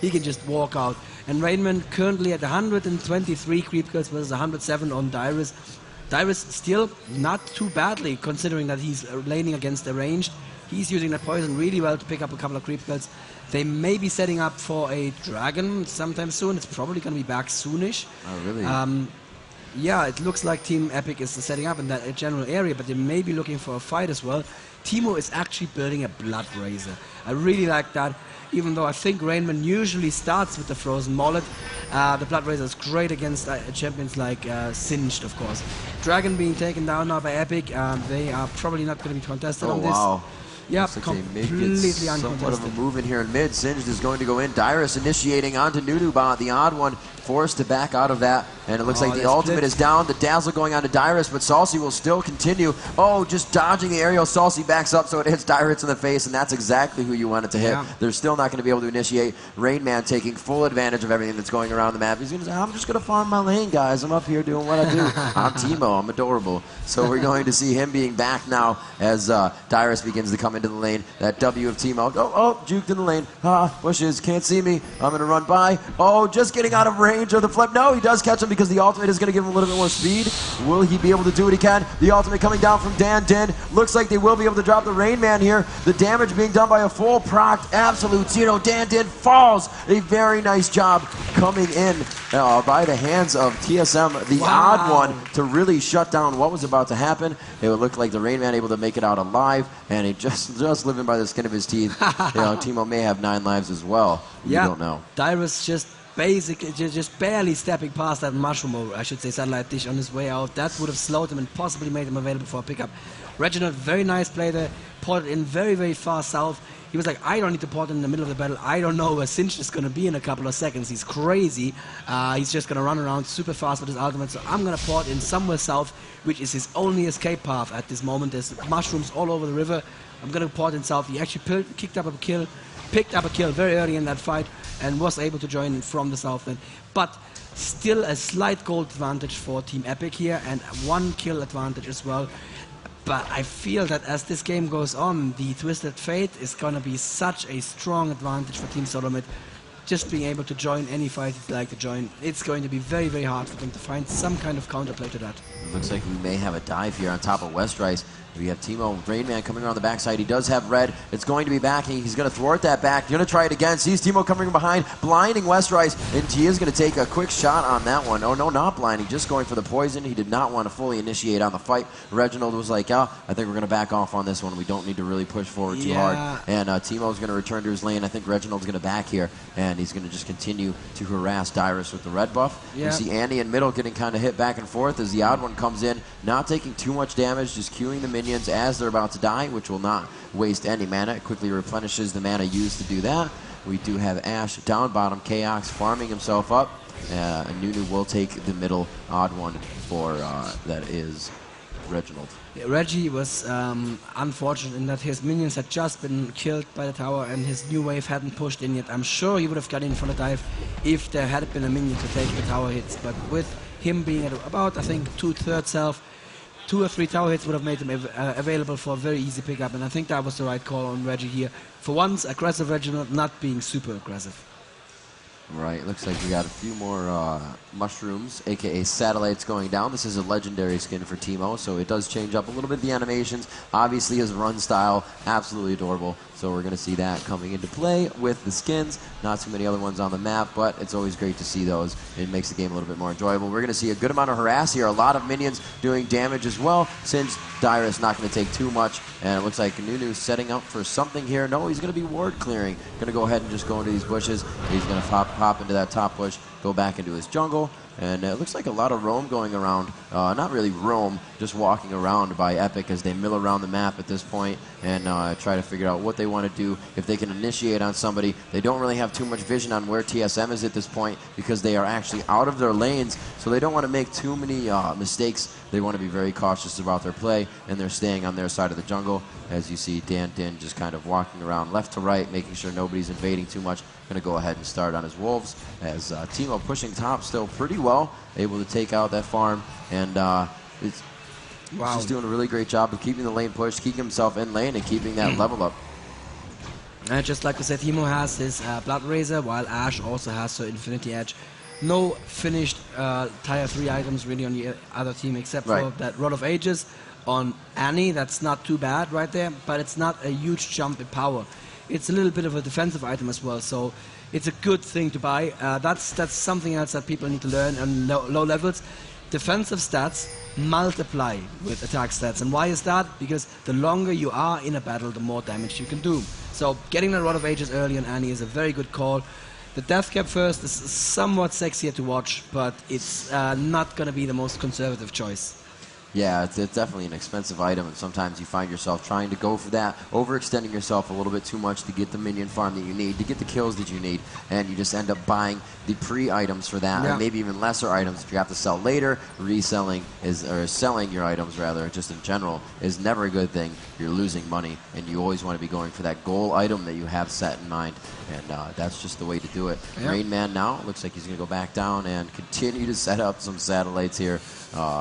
He can just walk out. And Rainman currently at 123 creep kills versus 107 on Dyrus. Dyrus still not too badly, considering that he's laning against the ranged. He's using that poison really well to pick up a couple of creep kills. They may be setting up for a dragon sometime soon. It's probably going to be back soonish. Oh, really? Yeah, it looks like Team Epik is setting up in that general area, but they may be looking for a fight as well. Teemo is actually building a Blood Razor. I really like that, even though I think Rainman usually starts with the Frozen Mallet. The Blood Razor is great against champions like Singed, of course. Dragon being taken down now by Epik. They are probably not going to be contested on this. Wow. Yeah, looks like they make completely it somewhat of a uncontested. move in here in mid. Singed is going to go in. Dyrus initiating onto Nunubot, the odd one, forced to back out of that. And it looks like the there's ultimate Blitz. is down. The dazzle going on to Dyrus, but Saucy will still continue. Oh, just dodging the aerial. Saucy backs up, so it hits Dyrus in the face, and that's exactly who you want it to hit. Yeah. They're still not going to be able to initiate. Rain Man taking full advantage of everything that's going around the map. He's going to say, I'm just going to farm my lane, guys. I'm up here doing what I do. I'm Teemo. I'm adorable. So we're going to see him being back now as Dyrus begins to come into the lane. That W of Teemo. Oh, juked in the lane. Bushes, can't see me. I'm going to run by. Oh, just getting out of range of the flip. No, he does catch him because the ultimate is going to give him a little bit more speed. Will he be able to do what he can? The ultimate coming down from Dan Din. Looks like they will be able to drop the Rain Man here. The damage being done by a full proc absolute zero. Dan Din falls. A very nice job coming in by the hands of TSM, the odd one, to really shut down what was about to happen. It would look like the Rain Man able to make it out alive, and he just living by the skin of his teeth. Teemo may have 9 lives as well. You don't know. Dyrus just basically just barely stepping past that mushroom, or I should say satellite dish, on his way out. That would have slowed him and possibly made him available for a pickup. Reginald, very nice play there, ported in very, very far south. He was like, I don't need to port in the middle of the battle. I don't know where Singed is going to be in a couple of seconds. He's crazy. He's just going to run around super fast with his ultimate. So I'm going to port in somewhere south, which is his only escape path at this moment. There's mushrooms all over the river. I'm going to port in south. He actually picked up a kill very early in that fight and was able to join from the south then. But still a slight gold advantage for Team Epik here, and 1 kill advantage as well. But I feel that as this game goes on, the Twisted Fate is going to be such a strong advantage for Team SoloMid. Just being able to join any fight you'd like to join, it's going to be very, very hard for them to find some kind of counterplay to that. Looks like we may have a dive here on top of Westrice. We have Teemo, Rain Man coming around the backside. He does have red. It's going to be backing. He's going to thwart that back. Going to try it again. Sees Teemo coming behind, blinding Westrice, and he is going to take a quick shot on that one. Oh, no, not blinding, just going for the poison. He did not want to fully initiate on the fight. Reginald was like, I think we're going to back off on this one. We don't need to really push forward too hard. And Teemo's going to return to his lane. I think Reginald's going to back here, and he's going to just continue to harass Dyrus with the red buff. We see Andy in middle getting kind of hit back and forth as the odd one comes in, not taking too much damage, just queuing the minions as they're about to die, which will not waste any mana. It quickly replenishes the mana used to do that. We do have Ash down bottom, Chaos farming himself up. Nunu will take the middle odd one for that is Reginald. Yeah, Reggie was unfortunate in that his minions had just been killed by the tower and his new wave hadn't pushed in yet. I'm sure he would have got in for the dive if there had been a minion to take the tower hits, but with him being at about, I think, 2/3 health, 2 or 3 tower hits would have made him available for a very easy pickup, and I think that was the right call on Reggie here. For once, aggressive Reginald not being super aggressive. Right, looks like we got a few more mushrooms, aka satellites, going down. This is a legendary skin for Teemo, so it does change up a little bit the animations. Obviously his run style, absolutely adorable. So we're going to see that coming into play with the skins. Not too many other ones on the map, but it's always great to see those. It makes the game a little bit more enjoyable. We're going to see a good amount of harass here, a lot of minions doing damage as well, since Dyrus not going to take too much. And it looks like Nunu's setting up for something here. No, he's going to be ward clearing. Going to go ahead and just go into these bushes. He's going to pop into that top bush, go back into his jungle. And it looks like a lot of roam going around. Not really roam, just walking around by Epik as they mill around the map at this point and try to figure out what they want to do. If they can initiate on somebody, they don't really have too much vision on where TSM is at this point because they are actually out of their lanes, so they don't want to make too many mistakes. They want to be very cautious about their play, and they're staying on their side of the jungle. As you see Dan Din just kind of walking around left to right, making sure nobody's invading too much. Going to go ahead and start on his wolves as Teemo pushing top still pretty well, able to take out that farm, and it's just doing a really great job of keeping the lane pushed, keeping himself in lane, and keeping that level up. Just like I said, Teemo has his Blood Razor, while Ash also has her Infinity Edge. No finished tier 3 items really on the other team except for that Rod of Ages on Annie. That's not too bad right there, but it's not a huge jump in power. It's a little bit of a defensive item as well, so it's a good thing to buy. That's something else that people need to learn on low levels. Defensive stats multiply with attack stats, and why is that? Because the longer you are in a battle, the more damage you can do. So getting the Rod of Ages early on Annie is a very good call. The Death Cap first is somewhat sexier to watch, but it's not going to be the most conservative choice. Yeah, it's definitely an expensive item, and sometimes you find yourself trying to go for that, overextending yourself a little bit too much to get the minion farm that you need, to get the kills that you need, and you just end up buying the pre-items for that, and maybe even lesser items that you have to sell later. Reselling or selling your items, rather, just in general, is never a good thing. You're losing money, and you always want to be going for that goal item that you have set in mind, and that's just the way to do it. Rain Man now looks like he's going to go back down and continue to set up some satellites here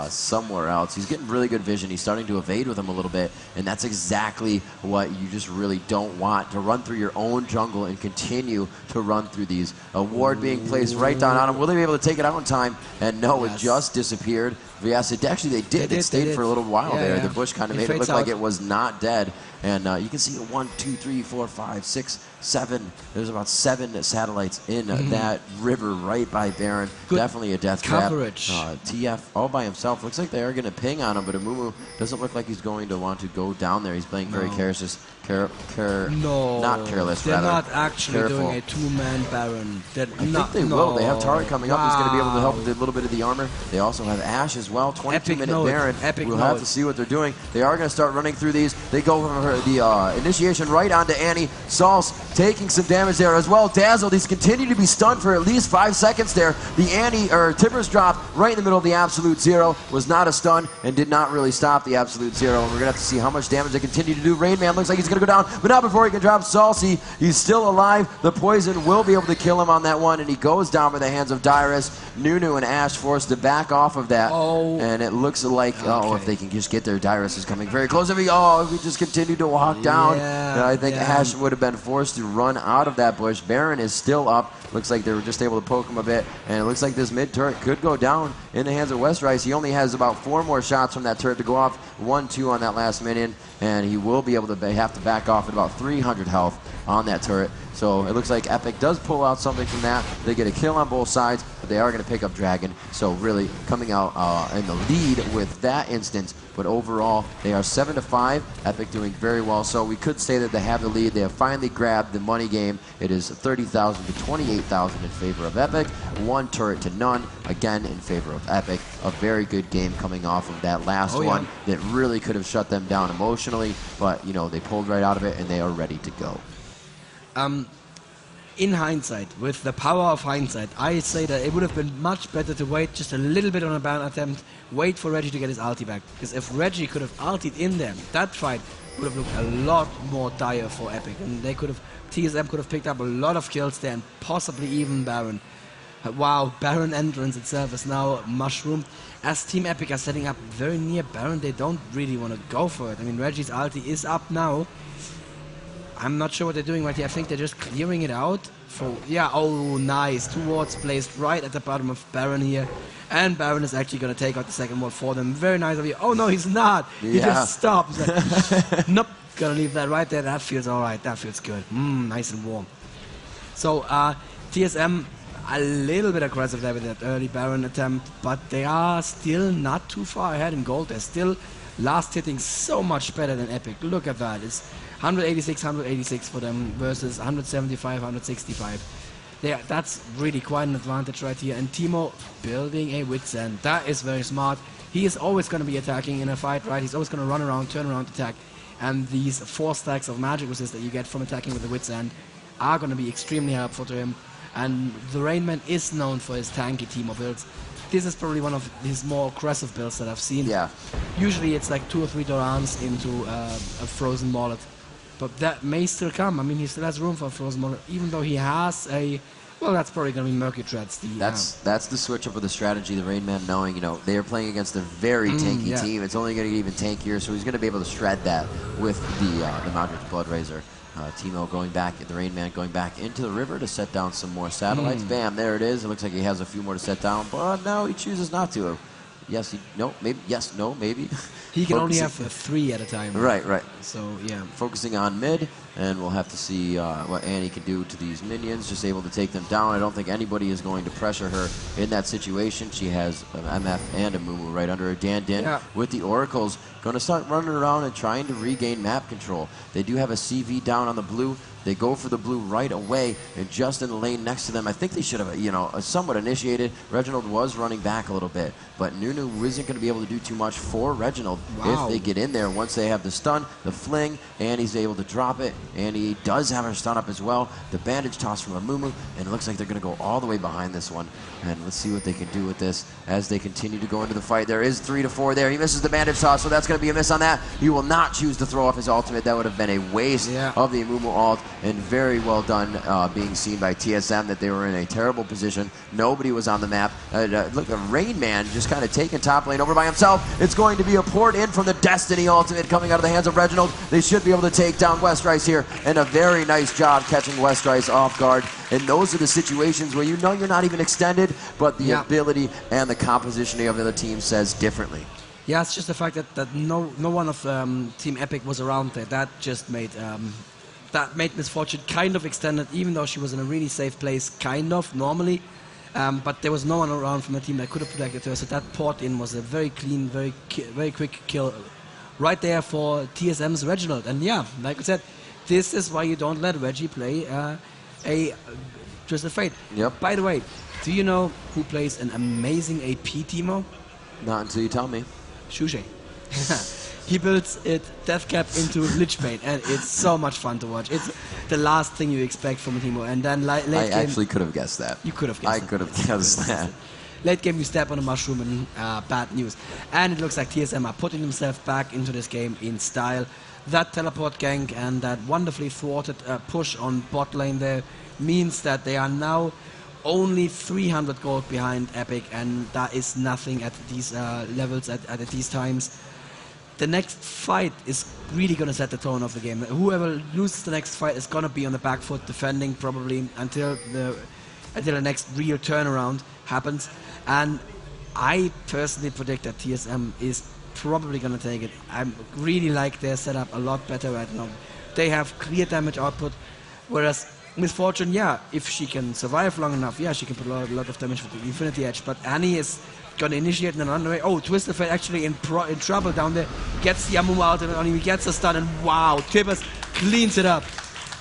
somewhere else. He's getting really good vision. He's starting to evade with them a little bit, and that's exactly what you just really don't want, to run through your own jungle and continue to run through these. A ward being placed right down on him. Will they be able to take it out in time? And no, it just disappeared. Yes, actually they did. It stayed for a little while there. The bush kind of made it look like it was not dead. And you can see 1, 2, 3, 4, 5, 6, 7. There's about 7 satellites in that river right by Baron. Good definitely a death trap. coverage. TF all by himself. Looks like they are going to ping on him, but Amumu doesn't look like he's going to want to go down there. He's playing very careless. Not careless, they're rather. Not actually careful. doing a two-man Baron. I think they will. They have Taric coming up. He's going to be able to help with a little bit of the armor. They also have Ashe as well. 22-minute Baron. We'll have to see what they're doing. They are going to start running through these. They go for the initiation right onto Annie. Sal's taking some damage there as well. Dazzled. He's continued to be stunned for at least 5 seconds there. The Timbers drop right in the middle of the Absolute Zero. Was not a stun and did not really stop the Absolute Zero. And we're going to have to see how much damage they continue to do. Rain Man looks like he's going to go down, but not before he can drop Salsy. He's still alive. The poison will be able to kill him on that one, and he goes down by the hands of Dyrus. Nunu and Ashe forced to back off of that. And it looks like, if they can just get there, Dyrus is coming very close. If we just continue to walk down, I think Ashe would have been forced to run out of that bush. Baron is still up. Looks like they were just able to poke him a bit, and it looks like this mid turret could go down in the hands of Westrice. He only has about 4 more shots from that turret to go off. 1-2 on that last minion, and he will be able to have to back off at about 300 health on that turret. So it looks like Epik does pull out something from that. They get a kill on both sides, but they are going to pick up Dragon. So really coming out in the lead with that instance. But overall, they are 7-5. Epik doing very well. So we could say that they have the lead. They have finally grabbed the money game. It is 30,000 to 28,000 in favor of Epik. 1 turret to none, again in favor of Epik. A very good game coming off of that last one that really could have shut them down emotionally. But, they pulled right out of it, and they are ready to go. In hindsight, with the power of hindsight, I say that it would have been much better to wait just a little bit on a Baron attempt, wait for Reggie to get his ulti back. Because if Reggie could have ultied in there, that fight would have looked a lot more dire for Epik. And they could have, TSM could have picked up a lot of kills there and possibly even Baron. Wow, Baron entrance itself is now mushroomed. As Team Epik are setting up very near Baron, they don't really want to go for it. I mean, Reggie's ulti is up now. I'm not sure what they're doing right here. I think they're just clearing it out. Nice. 2 wards placed right at the bottom of Baron here. And Baron is actually going to take out the second ward for them. Very nice of you. Oh, no, he's not. He just stopped. Like, nope. Gonna leave that right there. That feels alright. That feels good. Nice and warm. So, TSM, a little bit aggressive there with that early Baron attempt. But they are still not too far ahead in gold. They're still last hitting so much better than Epik. Look at that. It's 186 for them versus 175, 165. That's really quite an advantage right here. And Teemo building a Wit's End. That is very smart. He is always going to be attacking in a fight, right? He's always going to run around, turn around, attack. And these 4 stacks of magic resist that you get from attacking with the Wit's End are going to be extremely helpful to him. And the Rainman is known for his tanky Teemo builds. This is probably one of his more aggressive builds that I've seen. Usually it's like 2 or 3 Dorans into a Frozen Mallet. But that may still come. I mean, he still has room for a Frozen Mallet, even though he has a... Well, that's probably going to be Murky Treads. That's the switch up of the strategy. The Rain Man knowing, they are playing against a very tanky team. It's only going to get even tankier, so he's going to be able to shred that with the Maldred's Bloodrazor. Teemo going back, the Rain Man going back into the river to set down some more satellites. Bam, there it is. It looks like he has a few more to set down, but no, he chooses not to. Yes, no, maybe. Yes, no, maybe. He can only have 3 at a time. Right. So, yeah. Focusing on mid, and we'll have to see what Annie can do to these minions, just able to take them down. I don't think anybody is going to pressure her in that situation. She has MF and a Mumu right under her. Dan with the Oracles going to start running around and trying to regain map control. They do have a CV down on the blue. They go for the blue right away, and just in the lane next to them. I think they should have, somewhat initiated. Reginald was running back a little bit, but Nunu isn't going to be able to do too much for Reginald if they get in there. Once they have the stun, the fling, and he's able to drop it, and he does have her stun up as well. The bandage toss from Amumu, and it looks like they're going to go all the way behind this one. And let's see what they can do with this as they continue to go into the fight. There is 3 to 4 there. He misses the bandage toss, so that's going to be a miss on that. He will not choose to throw off his ultimate. That would have been a waste of the Amumu ult, and very well done being seen by TSM that they were in a terrible position. Nobody was on the map. Look, a Rain Man just kind of taking top lane over by himself. It's going to be a port in from the Destiny ultimate coming out of the hands of Reginald. They should be able to take down Westrice here, and a very nice job catching Westrice off guard. And those are the situations where you know you're not even extended, but the ability and the composition of the other team says differently. Yeah, it's just the fact that no one of Team Epik was around there. That just made Misfortune kind of extended, even though she was in a really safe place, kind of normally. But there was no one around from the team that could have protected her. So that port in was a very clean, very quick kill right there for TSM's Reginald. And yeah, like I said, this is why you don't let Reggie play a Twisted Fate. Yep. By the way, do you know who plays an amazing AP, Timo? Not until you tell me. Shushe. He builds it Death Cap into Lich Bane, and it's so much fun to watch. It's the last thing you expect from a Timo. And then late game... I actually could have guessed that. You could have guessed I could have guessed that. Late game, you step on a mushroom and bad news. And it looks like TSM are putting themselves back into this game in style. That teleport gank and that wonderfully thwarted push on bot lane there means that they are now only 300 gold behind Epik, and that is nothing at these levels, at these times. The next fight is really going to set the tone of the game. Whoever loses the next fight is going to be on the back foot defending probably until the next real turnaround happens. And I personally predict that TSM is probably going to take it. I really like their setup a lot better right now. They have clear damage output, whereas Misfortune, yeah, if she can survive long enough, yeah, she can put a lot of damage with the Infinity Edge. But Annie is going to initiate in an underway. Oh, Twisted Fate actually in trouble down there. Gets the Amumu out on him, he gets a stun, and wow, Tibbers cleans it up.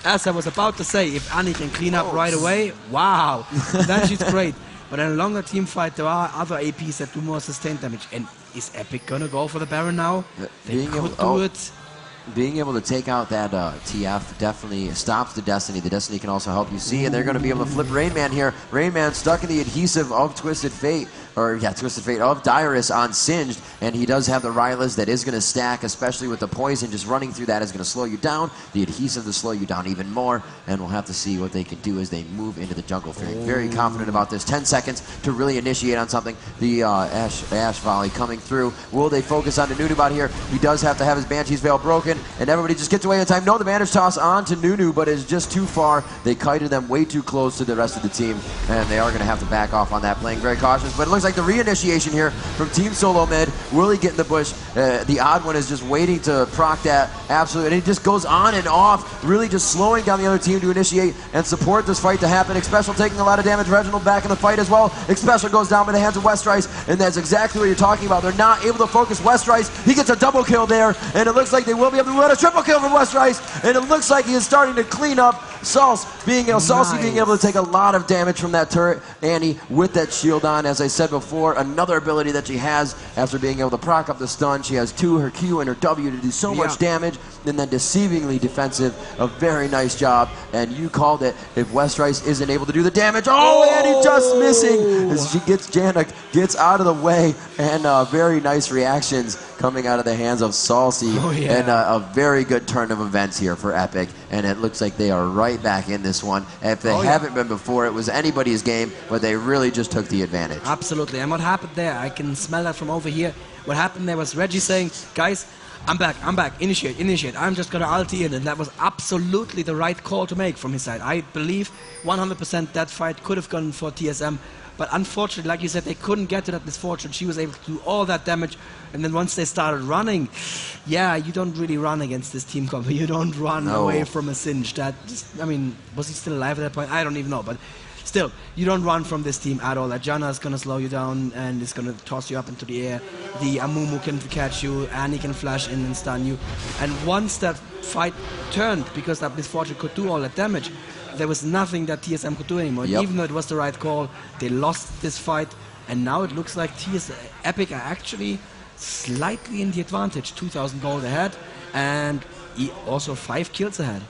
As I was about to say, if Annie can clean up right away, wow, then she's great. But in a longer team fight, there are other APs that do more sustained damage. And is Epik going to go for the Baron now? They could do it. Being able to take out that TF definitely stops the Destiny. The Destiny can also help you see, and they're going to be able to flip Rain Man here. Rain Man stuck in the adhesive of Twisted Fate, Twisted Fate of Dyrus on Singed, and he does have the Rylus that is going to stack, especially with the poison. Just running through that is going to slow you down. The adhesive to slow you down even more, and we'll have to see what they can do as they move into the jungle. Feeling very confident about this. 10 seconds to really initiate on something. The Ash Volley coming through. Will they focus on the Nunubot here? He does have to have his Banshee's Veil broken, and everybody just gets away in time. No, the bandage toss on to Nunu, but it's just too far. They kited them way too close to the rest of the team, and they are going to have to back off on that, playing very cautious. But it looks like the reinitiation here from Team SoloMid. Willie get in the bush. The odd one is just waiting to proc that. Absolutely. And it just goes on and off, really just slowing down the other team to initiate and support this fight to happen. Xpecial taking a lot of damage. Reginald back in the fight as well. Xpecial goes down by the hands of Westrice, and that's exactly what you're talking about. They're not able to focus Westrice. He gets a double kill there, and it looks like they will be able to win a triple kill from Westrice, and it looks like he is starting to clean up. Salsi being able to take a lot of damage from that turret. Annie with that shield on, as I said before, another ability that she has after being able to proc up the stun. She has her Q and her W to do so much damage, and then deceivingly defensive. A very nice job, and you called it. If Westrice isn't able to do the damage, Annie just missing as she Janak gets out of the way, and very nice reactions coming out of the hands of Salsi, and a very good turn of events here for Epik, and it looks like they are right back in this one. If they haven't been before, it was anybody's game, but they really just took the advantage. Absolutely, and what happened there, I can smell that from over here. What happened there was Reggie saying, guys, I'm back, initiate, I'm just going to ulti in, and that was absolutely the right call to make from his side. I believe 100% that fight could have gone for TSM, but unfortunately, like you said, they couldn't get to that Misfortune. She was able to do all that damage, and then once they started running, yeah, you don't really run against this team combo. You don't run away from a Singe. That just, I mean, was he still alive at that point? I don't even know, but still, you don't run from this team at all. Ajana is going to slow you down and is going to toss you up into the air. The Amumu can catch you, and he can flash in and stun you. And once that fight turned, because that Misfortune could do all that damage, there was nothing that TSM could do anymore. Yep. Even though it was the right call, they lost this fight, and now it looks like Epik are actually slightly in the advantage. 2,000 gold ahead, and also 5 kills ahead.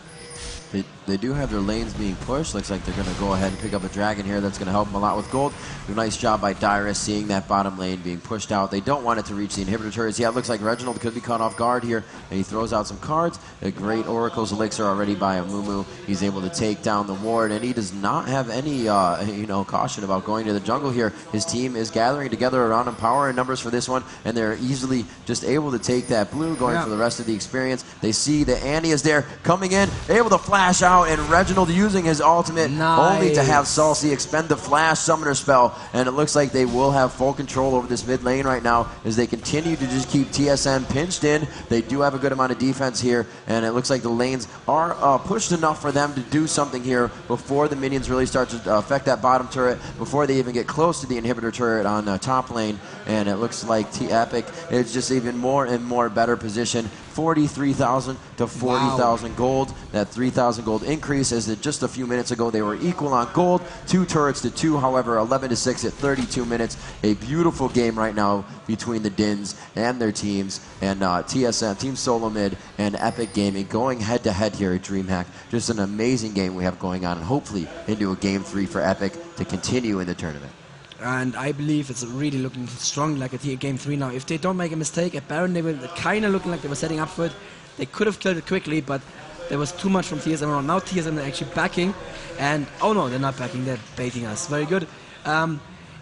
They do have their lanes being pushed. Looks like they're going to go ahead and pick up a dragon here. That's going to help them a lot with gold. A nice job by Dyrus seeing that bottom lane being pushed out. They don't want it to reach the inhibitor turrets. Yeah, it looks like Reginald could be caught off guard here, and he throws out some cards. A great Oracle's Elixir already by Amumu. He's able to take down the ward, and he does not have any caution about going to the jungle here. His team is gathering together around him, power and numbers for this one, and they're easily just able to take that blue, going for the rest of the experience. They see that Annie is there coming in, able to flash out, and Reginald using his ultimate only to have Salsi expend the flash summoner spell, and it looks like they will have full control over this mid lane right now as they continue to just keep TSM pinched in. They do have a good amount of defense here, and it looks like the lanes are pushed enough for them to do something here before the minions really start to affect that bottom turret, before they even get close to the inhibitor turret on top lane, and it looks like Epik is just even more and more better position. 43,000 to 40,000 gold. That 3,000 gold increase, as just a few minutes ago they were equal on gold. 2 turrets to 2, however, 11 to 6 at 32 minutes. A beautiful game right now between the Dins and their teams, and TSM, Team SoloMid, and Epik Gaming going head to head here at DreamHack. Just an amazing game we have going on, and hopefully into a game 3 for Epik to continue in the tournament. And I believe it's really looking strong like a game 3 now. If they don't make a mistake at Baron, they were kind of looking like they were setting up for it. They could have killed it quickly, but there was too much from TSM around. Now TSM are actually backing, and oh no, they're not backing, they're baiting us. Very good.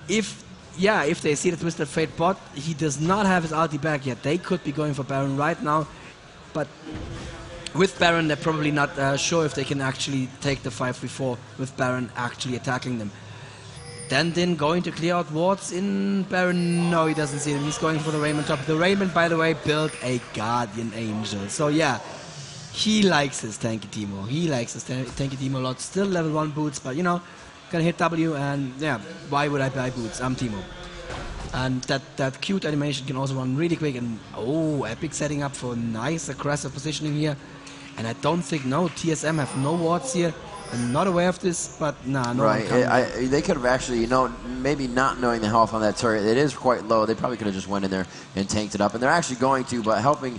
If they see that Mr. Fate bot, he does not have his ulti back yet. They could be going for Baron right now, but with Baron, they're probably not sure if they can actually take the 5v4 with Baron actually attacking them. Then going to clear out wards in Baron. No, he doesn't see them. He's going for the Raymond top. The Raymond, by the way, built a Guardian Angel. So yeah, he likes his tanky Teemo. He likes his tanky Teemo a lot. Still level 1 boots, but gonna hit W, and yeah, why would I buy boots? I'm Teemo. And that cute animation can also run really quick. And oh, Epik setting up for nice aggressive positioning here. And I don't think, no, TSM have no wards here. I'm not aware of this, but nah, no. Right, they could have actually, maybe not knowing the health on that turret, it is quite low. They probably could have just went in there and tanked it up, and they're actually going to, but helping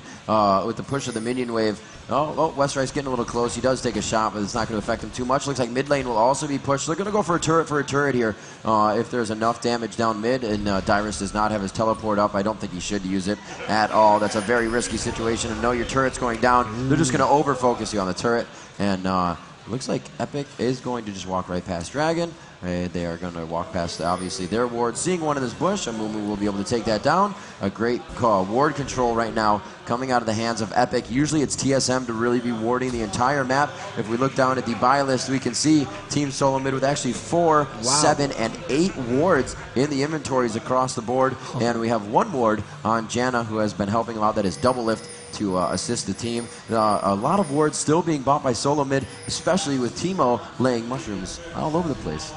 with the push of the minion wave. Oh, Westrite's getting a little close. He does take a shot, but it's not going to affect him too much. Looks like mid lane will also be pushed. They're going to go for a turret here. If there's enough damage down mid, and Dyrus does not have his teleport up, I don't think he should use it at all. That's a very risky situation, and your turret's going down. They're just going to over-focus you on the turret, and looks like Epik is going to just walk right past Dragon. They are going to walk past, obviously, their ward. Seeing one in this bush, Amumu will be able to take that down. A great ward control right now coming out of the hands of Epik. Usually it's TSM to really be warding the entire map. If we look down at the buy list, we can see Team SoloMid with actually 4, 7, and 8 wards in the inventories across the board. And we have 1 ward on Janna, who has been helping a lot. That is double lift to assist the team. A lot of wards still being bought by SoloMid, especially with Teemo laying mushrooms all over the place.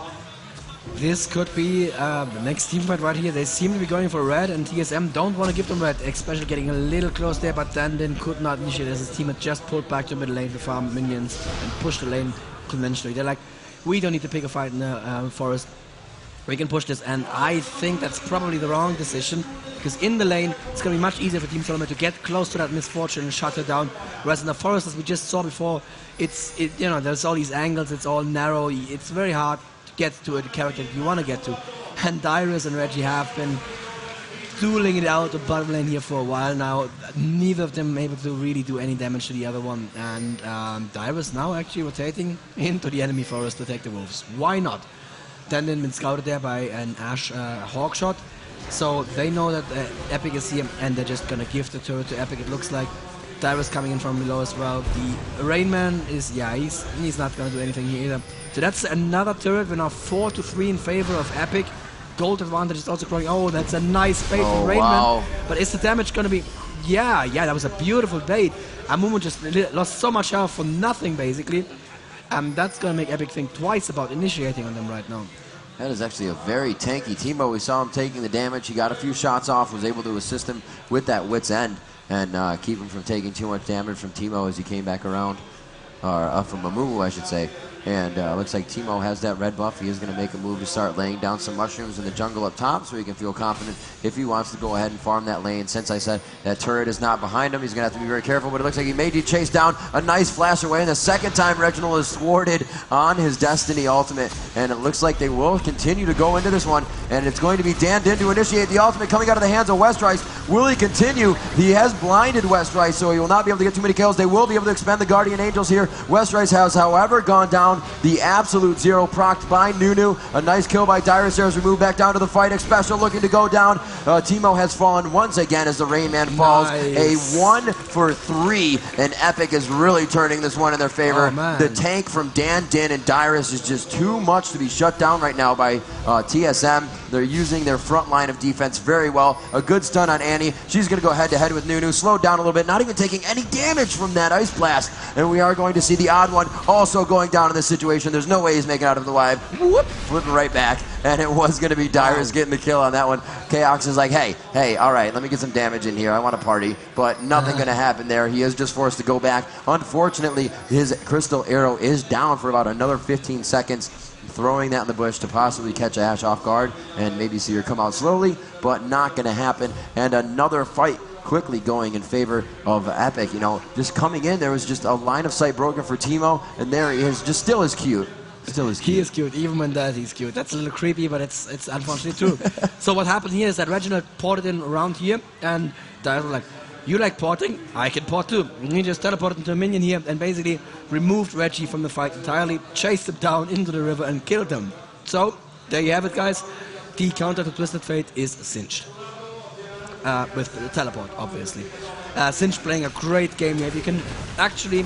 This could be the next team fight right here. They seem to be going for red, and TSM don't want to give them red, especially getting a little close there, but then could not initiate as his team had just pulled back to mid lane to farm minions and push the lane conventionally. They're like, we don't need to pick a fight in the forest. We can push this, and I think that's probably the wrong decision, because in the lane, it's going to be much easier for Team SoloMid to get close to that Misfortune and shut her down, whereas in the forest, as we just saw before, there's all these angles, it's all narrow, it's very hard to get to a character that you want to get to. And Dyrus and Reggie have been dueling it out the bottom lane here for a while now, neither of them able to really do any damage to the other one, and Dyrus now actually rotating into the enemy forest to take the wolves. Why not? Then been scouted there by an Ash Hawk shot, so they know that Epik is here, and they're just gonna give the turret to Epik. It looks like Dyrus coming in from below as well. The Rainman is, he's not gonna do anything here either. So that's another turret. We're now 4-3 in favor of Epik. Gold advantage is also growing. Oh, that's a nice bait from Rainman. Wow. But is the damage gonna be? Yeah, that was a beautiful bait. Amumu just lost so much health for nothing basically. That's going to make Epik think twice about initiating on them right now. That is actually a very tanky Teemo. We saw him taking the damage. He got a few shots off, was able to assist him with that Wit's End and keep him from taking too much damage from Teemo as he came back around. Or from Amumu, I should say. And looks like Teemo has that red buff. He is going to make a move to start laying down some mushrooms in the jungle up top so he can feel confident if he wants to go ahead and farm that lane. Since I said that turret is not behind him, he's going to have to be very careful, but it looks like he may chase down a nice flash away. And the second time Reginald is thwarted on his Destiny ultimate. And it looks like they will continue to go into this one. And it's going to be Dan Din to initiate the ultimate coming out of the hands of Westrice. Will he continue? He has blinded Westrice, so he will not be able to get too many kills. They will be able to expend the Guardian Angels here. Westrice has, however, gone down. The absolute zero procced by Nunu. A nice kill by Dyrus there as we move back down to the fight. Special looking to go down. Teemo has fallen once again as the Rain Man falls. Nice. A 1 for 3, and Epik is really turning this one in their favor. The tank from Dan Din and Dyrus is just too much to be shut down right now by TSM. They're using their front line of defense very well. A good stun on Annie. She's going to go head-to-head with Nunu. Slowed down a little bit, not even taking any damage from that Ice Blast. And we are going to see the odd one also going down in this situation. There's no way he's making out of the live. Whoop, flipping right back. And it was going to be Dyrus getting the kill on that one. Chaox is like, hey, all right, let me get some damage in here. I want to party. But nothing going to happen there. He is just forced to go back. Unfortunately, his crystal arrow is down for about another 15 seconds. Throwing that in the bush to possibly catch Ashe off guard and maybe see her come out slowly, but not going to happen. And another fight quickly going in favor of Epik. You know, just coming in, there was just a line of sight broken for Teemo, and there he is, just still as cute. Still is cute. He is cute, even when that he's cute. That's a little creepy, but it's unfortunately true. So what happened here is that Reginald ported in around here, and Dyrus was like, you like porting? I can port too. And he just teleported into a minion here and basically removed Reggie from the fight entirely, chased him down into the river and killed him. So, there you have it, guys. The counter to Twisted Fate is Singed. With the teleport, obviously. Singed playing a great game here. You can actually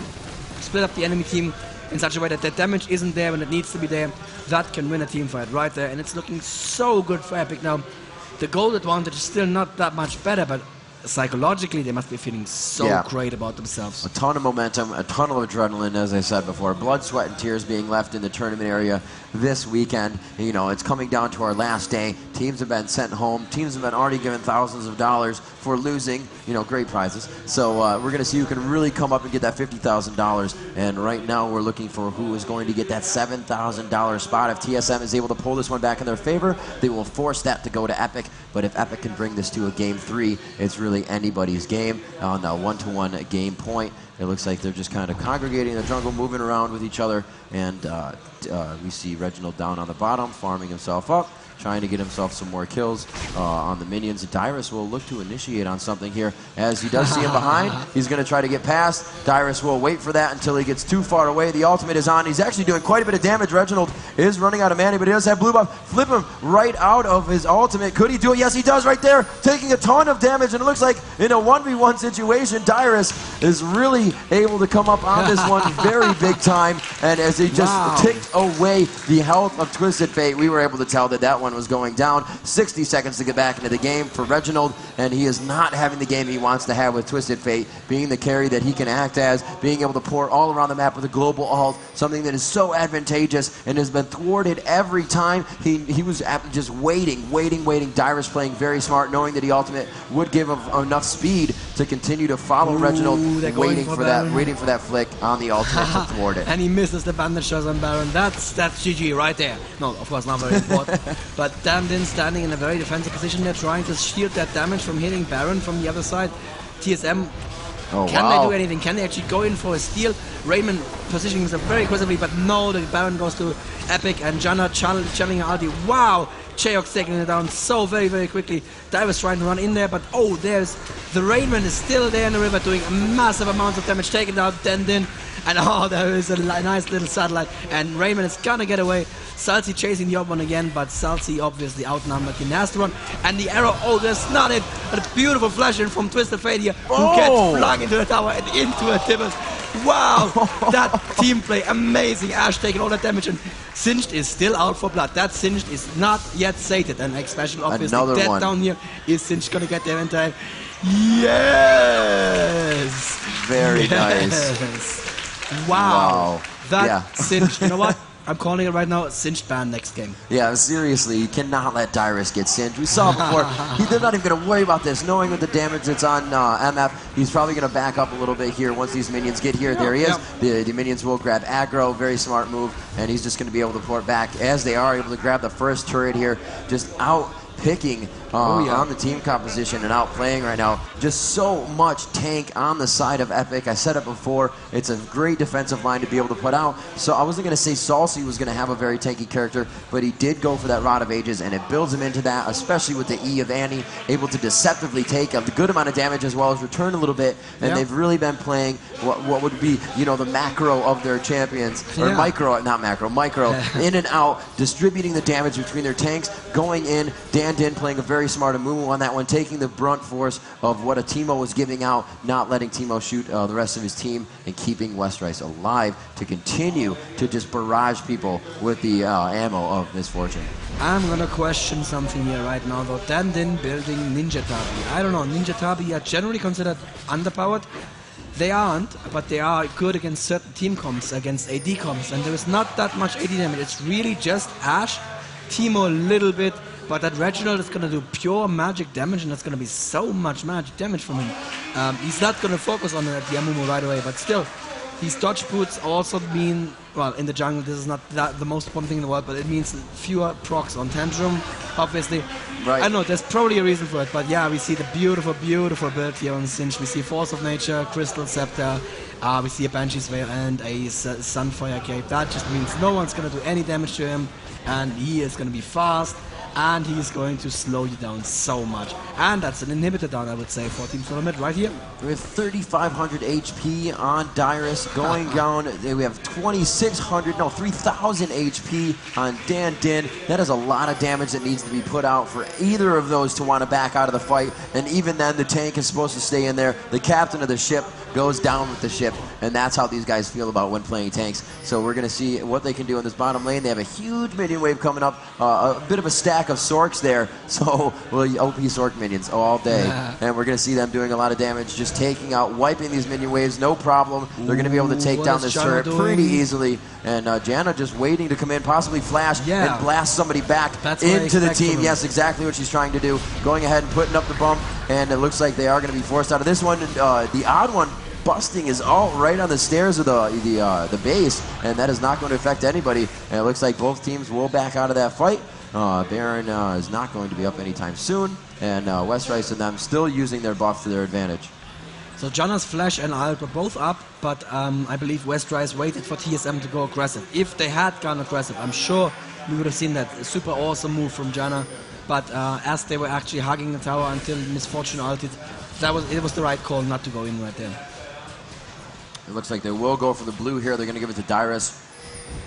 split up the enemy team in such a way that the damage isn't there when it needs to be there. That can win a team fight right there, and it's looking so good for Epik now. The gold advantage is still not that much better, but psychologically they must be feeling so great about themselves. A ton of momentum, a ton of adrenaline, as I said before. Blood, sweat, and tears being left in the tournament area this weekend. You know, it's coming down to our last day. Teams have been sent home. Teams have been already given thousands of dollars for losing, you know, great prizes. So we're going to see who can really come up and get that $50,000. And right now we're looking for who is going to get that $7,000 spot. If TSM is able to pull this one back in their favor, they will force that to go to Epik. But if Epik can bring this to a game 3, it's really anybody's game on a 1-to-1 game point. It looks like they're just kind of congregating in the jungle, moving around with each other, and we see Reginald down on the bottom, farming himself up, trying to get himself some more kills on the minions. Dyrus will look to initiate on something here, as he does see him behind. He's going to try to get past. Dyrus will wait for that until he gets too far away. The ultimate is on. He's actually doing quite a bit of damage. Reginald is running out of mana, but he does have blue buff. Flip him right out of his ultimate. Could he do it? Yes, he does right there, taking a ton of damage, and it looks like in a 1v1 situation, Dyrus is really able to come up on this one very big time, and as he just ticked away the health of Twisted Fate, we were able to tell that that one was going down. 60 seconds to get back into the game for Reginald, and he is not having the game he wants to have with Twisted Fate, being the carry that he can act as, being able to pour all around the map with a global ult, something that is so advantageous and has been thwarted every time. He was just waiting. Dyrus playing very smart, knowing that the ultimate would give him enough speed to continue to follow Reginald, waiting for that flick on the ultimate to thwart it. And he misses the bandage shots on Baron. That's GG right there. No, of course not very important. But Dan Din standing in a very defensive position there, trying to shield that damage from hitting Baron from the other side. TSM, can they do anything? Can they actually go in for a steal? Raymond positioning himself very aggressively, but no, the Baron goes to Epik, and Janna channeling her ulti. Wow! Cheox taking it down so very quickly. Dyrus trying to run in there, but oh, there's the Raymond is still there in the river doing massive amounts of damage, taking out Dan Din. And oh, there is a nice little satellite, and Raymond is gonna get away. Salty chasing the odd one again, but Salty obviously outnumbered. He has to run, and the arrow, oh, there's not it. But a beautiful flash in from Twisted Fate here, who gets flung into the tower and into a Tibbers. Wow, that team play, amazing. Ashe taking all that damage, and Singed is still out for blood. That Singed is not yet sated, and X-Special obviously dead down here. Is Singed gonna get there in time? Yes! Very nice. Wow. That Yeah. cinched. You know what? I'm calling it right now. Cinched ban next game. Yeah, seriously, you cannot let Dyrus get singed. We saw before, they're not even going to worry about this, knowing with the damage that's on MF. He's probably going to back up a little bit here once these minions get here. There he is. The minions will grab aggro, very smart move, and he's just going to be able to port back as they are able to grab the first turret here, just out picking on the team composition and outplaying right now. Just so much tank on the side of Epik. I said it before, it's a great defensive line to be able to put out. So I wasn't going to say Salsi was going to have a very tanky character, but he did go for that Rod of Ages, and it builds him into that, especially with the E of Annie, able to deceptively take a good amount of damage as well as return a little bit. And they've really been playing what would be, you know, the macro of their champions, or micro, not macro, micro, in and out, distributing the damage between their tanks, going in, Dan Din playing a very smart Amumu on that one, taking the brunt force of what a Teemo was giving out, not letting Teemo shoot the rest of his team, and keeping Westrice alive to continue to just barrage people with the ammo of misfortune. I'm gonna question something here right now though. Dan Din building Ninja Tabi. I don't know, Ninja Tabi are generally considered underpowered. They aren't, but they are good against certain team comps, against AD comps, and there is not that much AD damage. It's really just Ashe, Teemo a little bit, but that Reginald is going to do pure magic damage, and that's going to be so much magic damage from him. He's not going to focus on the Amumu right away, but still, these dodge boots also mean, well, in the jungle, this is not the most important thing in the world, but it means fewer procs on Tantrum, obviously. Right. I know, there's probably a reason for it, but yeah, we see the beautiful, beautiful build here on Cinch. We see Force of Nature, Crystal Scepter, we see a Banshee's Veil and a Sunfire Cape. That just means no one's going to do any damage to him, and he is going to be fast, and he's going to slow you down so much. And that's an inhibitor down, I would say, for Team SoloMid right here. With 3,500 HP on Dyrus going down, we have 3,000 HP on Dan Din. That is a lot of damage that needs to be put out for either of those to want to back out of the fight. And even then, the tank is supposed to stay in there. The captain of the ship goes down with the ship, and that's how these guys feel about when playing tanks. So we're going to see what they can do in this bottom lane. They have a huge minion wave coming up, a bit of a stack of Sorks there, so OP Sork minions all day. And we're going to see them doing a lot of damage, just taking out, wiping these minion waves, no problem. They're going to be able to take down this turret pretty easily. And Janna just waiting to come in, possibly flash and blast somebody back into the team. Yes, exactly what she's trying to do. Going ahead and putting up the bump, and it looks like they are going to be forced out of this one. The odd one busting his ult right on the stairs of the base, and that is not going to affect anybody. And it looks like both teams will back out of that fight. Baron is not going to be up anytime soon, and Westrice and them still using their buff to their advantage. So Janna's Flash and ult were both up, but I believe Westrice waited for TSM to go aggressive. If they had gone aggressive, I'm sure we would have seen that super awesome move from Janna. But as they were actually hugging the tower until Misfortune ulted, it was the right call not to go in right there. It looks like they will go for the blue here. They're going to give it to Dyrus.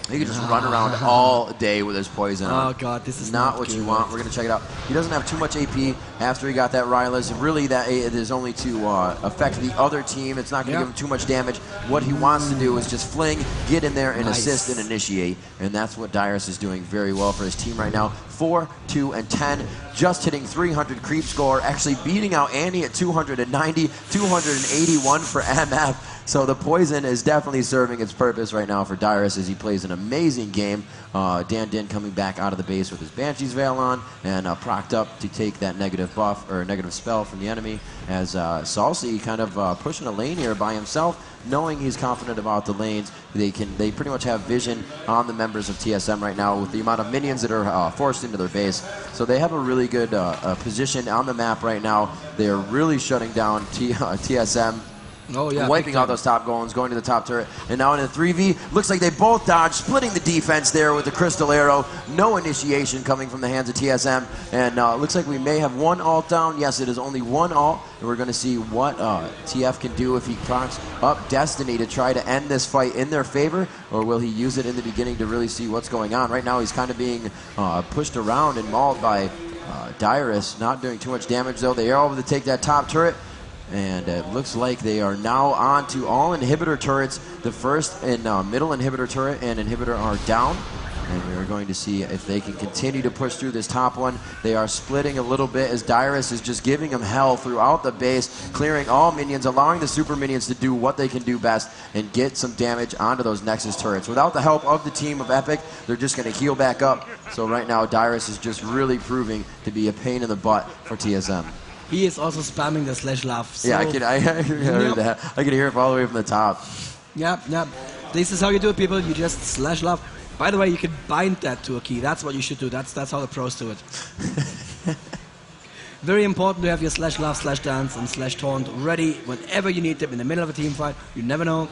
He can just run around all day with his poison on. Oh god, this is not what you want. We're going to check it out. He doesn't have too much AP after he got that Rylus. Really, that it is only to affect the other team. It's not going to give him too much damage. What he wants to do is just fling, get in there, and assist and initiate. And that's what Dyrus is doing very well for his team right now. 4, 2, and 10. Just hitting 300 creep score. Actually beating out Annie at 290, 281 for MF. So the poison is definitely serving its purpose right now for Dyrus as he plays an amazing game. Dan Din coming back out of the base with his Banshee's Veil on and procced up to take that negative buff or negative spell from the enemy, as Salsi kind of pushing a lane here by himself, knowing he's confident about the lanes. They pretty much have vision on the members of TSM right now with the amount of minions that are forced into their base. So they have a really good position on the map right now. They are really shutting down TSM. Oh, yeah, wiping out those top golems, going to the top turret, and now in the 3v. Looks like they both dodged, splitting the defense there with the Crystal Arrow. No initiation coming from the hands of TSM, and looks like we may have one ult down. Yes, it is only one ult, and we're going to see what TF can do if he procs up Destiny to try to end this fight in their favor, or will he use it in the beginning to really see what's going on. Right now, he's kind of being pushed around and mauled by Dyrus, not doing too much damage, though. They are able to take that top turret. And it looks like they are now on to all inhibitor turrets. The first and middle inhibitor turret and inhibitor are down. And we're going to see if they can continue to push through this top one. They are splitting a little bit as Dyrus is just giving them hell throughout the base, clearing all minions, allowing the super minions to do what they can do best and get some damage onto those Nexus turrets. Without the help of the team of Epik, they're just going to heal back up. So right now, Dyrus is just really proving to be a pain in the butt for TSM. He is also spamming the slash love. So yeah, I heard that. I could hear it all the way from the top. Yep. This is how you do it, people. You just slash love. By the way, you can bind that to a key. That's what you should do. That's how the pros do it. Very important to have your slash love, slash dance, and slash taunt ready whenever you need them in the middle of a team fight. You never know.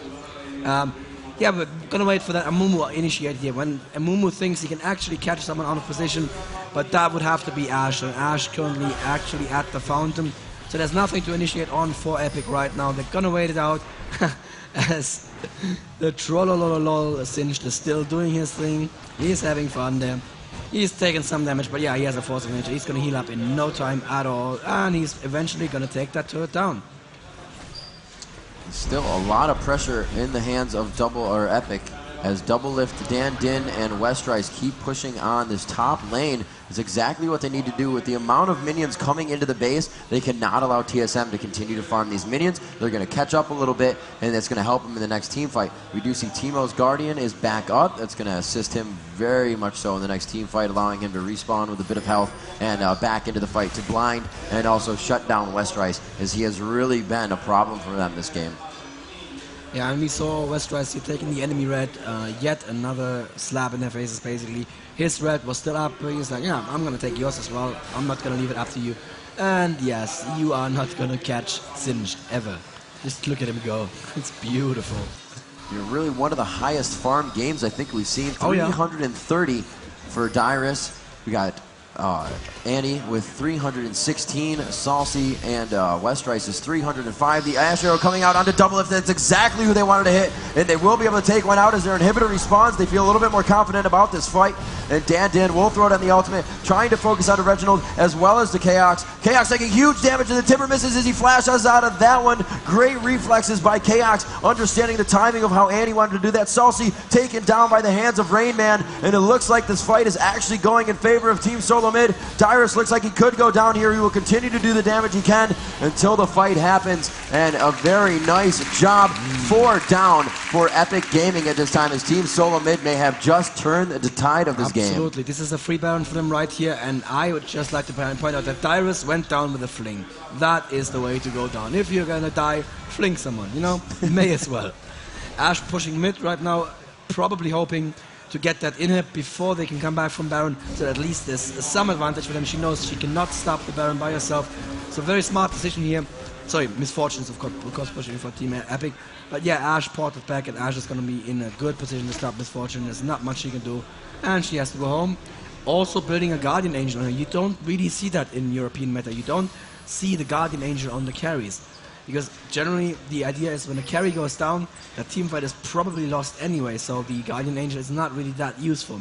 Yeah, we're gonna wait for that Amumu initiate here. When Amumu thinks he can actually catch someone out of position, but that would have to be Ash. And Ash currently actually at the fountain. So there's nothing to initiate on for Epik right now. They're gonna wait it out. As the Trollololol Singed is still doing his thing. He's having fun there. He's taking some damage, but yeah, he has a force advantage. He's gonna heal up in no time at all, and he's eventually gonna take that turret down. Still a lot of pressure in the hands of Epik as Double Lift, Dan Din, and Westrice keep pushing on this top lane. It's exactly what they need to do. With the amount of minions coming into the base, they cannot allow TSM to continue to farm these minions. They're going to catch up a little bit, and that's going to help them in the next team fight. We do see Teemo's Guardian is back up. That's going to assist him very much so in the next team fight, allowing him to respawn with a bit of health and back into the fight to blind and also shut down Westrice, as he has really been a problem for them this game. Yeah, and we saw Westrice here taking the enemy red, yet another slap in their faces basically. His red was still up, he's like, yeah, I'm gonna take yours as well, I'm not gonna leave it up to you. And yes, you are not gonna catch Singed, ever. Just look at him go, it's beautiful. You're really one of the highest farm games I think we've seen, 330 for Dyrus. We got Annie with 316, Salsi and Westrice is 305. The Ash Arrow coming out onto Double Lift. That's exactly who they wanted to hit, and they will be able to take one out as their inhibitor respawns. They feel a little bit more confident about this fight, and Dan Din will throw it on the ultimate, trying to focus on Reginald as well as the Chaos. Chaos taking huge damage, and the Timber misses as he flashes out of that one. Great reflexes by Chaos, understanding the timing of how Annie wanted to do that. Salsi taken down by the hands of Rain Man, and it looks like this fight is actually going in favor of Team SoloMid. Dyrus looks like he could go down here. He will continue to do the damage he can until the fight happens. And a very nice job, 4 down for Epik Gaming at this time, as Team SoloMid may have just turned the tide of this game. Absolutely. This is a free Baron for them right here, and I would just like to point out that Dyrus went down with a fling. That is the way to go down. If you're gonna die, fling someone, you know? May as well. Ash pushing mid right now, probably hoping to get that in her before they can come back from Baron, so at least there's some advantage for them. She knows she cannot stop the Baron by herself. So very smart decision here. Sorry, misfortunes of course pushing for Team Epik. But yeah, Ash ported back, and Ash is going to be in a good position to stop misfortune. There's not much she can do, and she has to go home. Also building a Guardian Angel on her. You don't really see that in European meta. You don't see the Guardian Angel on the carries. Because generally the idea is when a carry goes down, the team fight is probably lost anyway, so the Guardian Angel is not really that useful.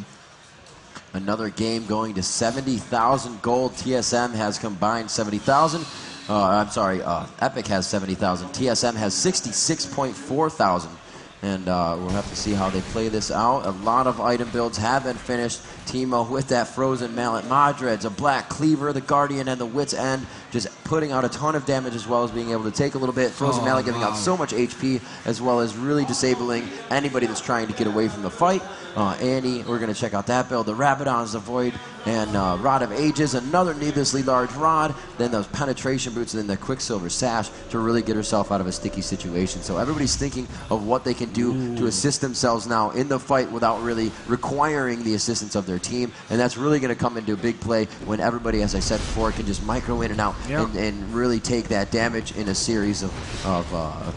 Another game going to 70,000 gold. TSM has combined 70,000. I'm sorry, Epik has 70,000. TSM has 66.4 thousand. And we'll have to see how they play this out. A lot of item builds have been finished. Teemo with that frozen mallet, Madred's a black cleaver, the Guardian and the Wit's End, just putting out a ton of damage as well as being able to take a little bit. Frozen mallet giving out so much HP, as well as really disabling anybody that's trying to get away from the fight. Annie, we're going to check out that build. The Rabadon's the Void, and Rod of Ages, another needlessly large rod. Then those penetration boots, and then the Quicksilver Sash to really get herself out of a sticky situation. So everybody's thinking of what they can do to assist themselves now in the fight without really requiring the assistance of their team. And that's really going to come into a big play when everybody, as I said before, can just micro in and out and really take that damage in a series of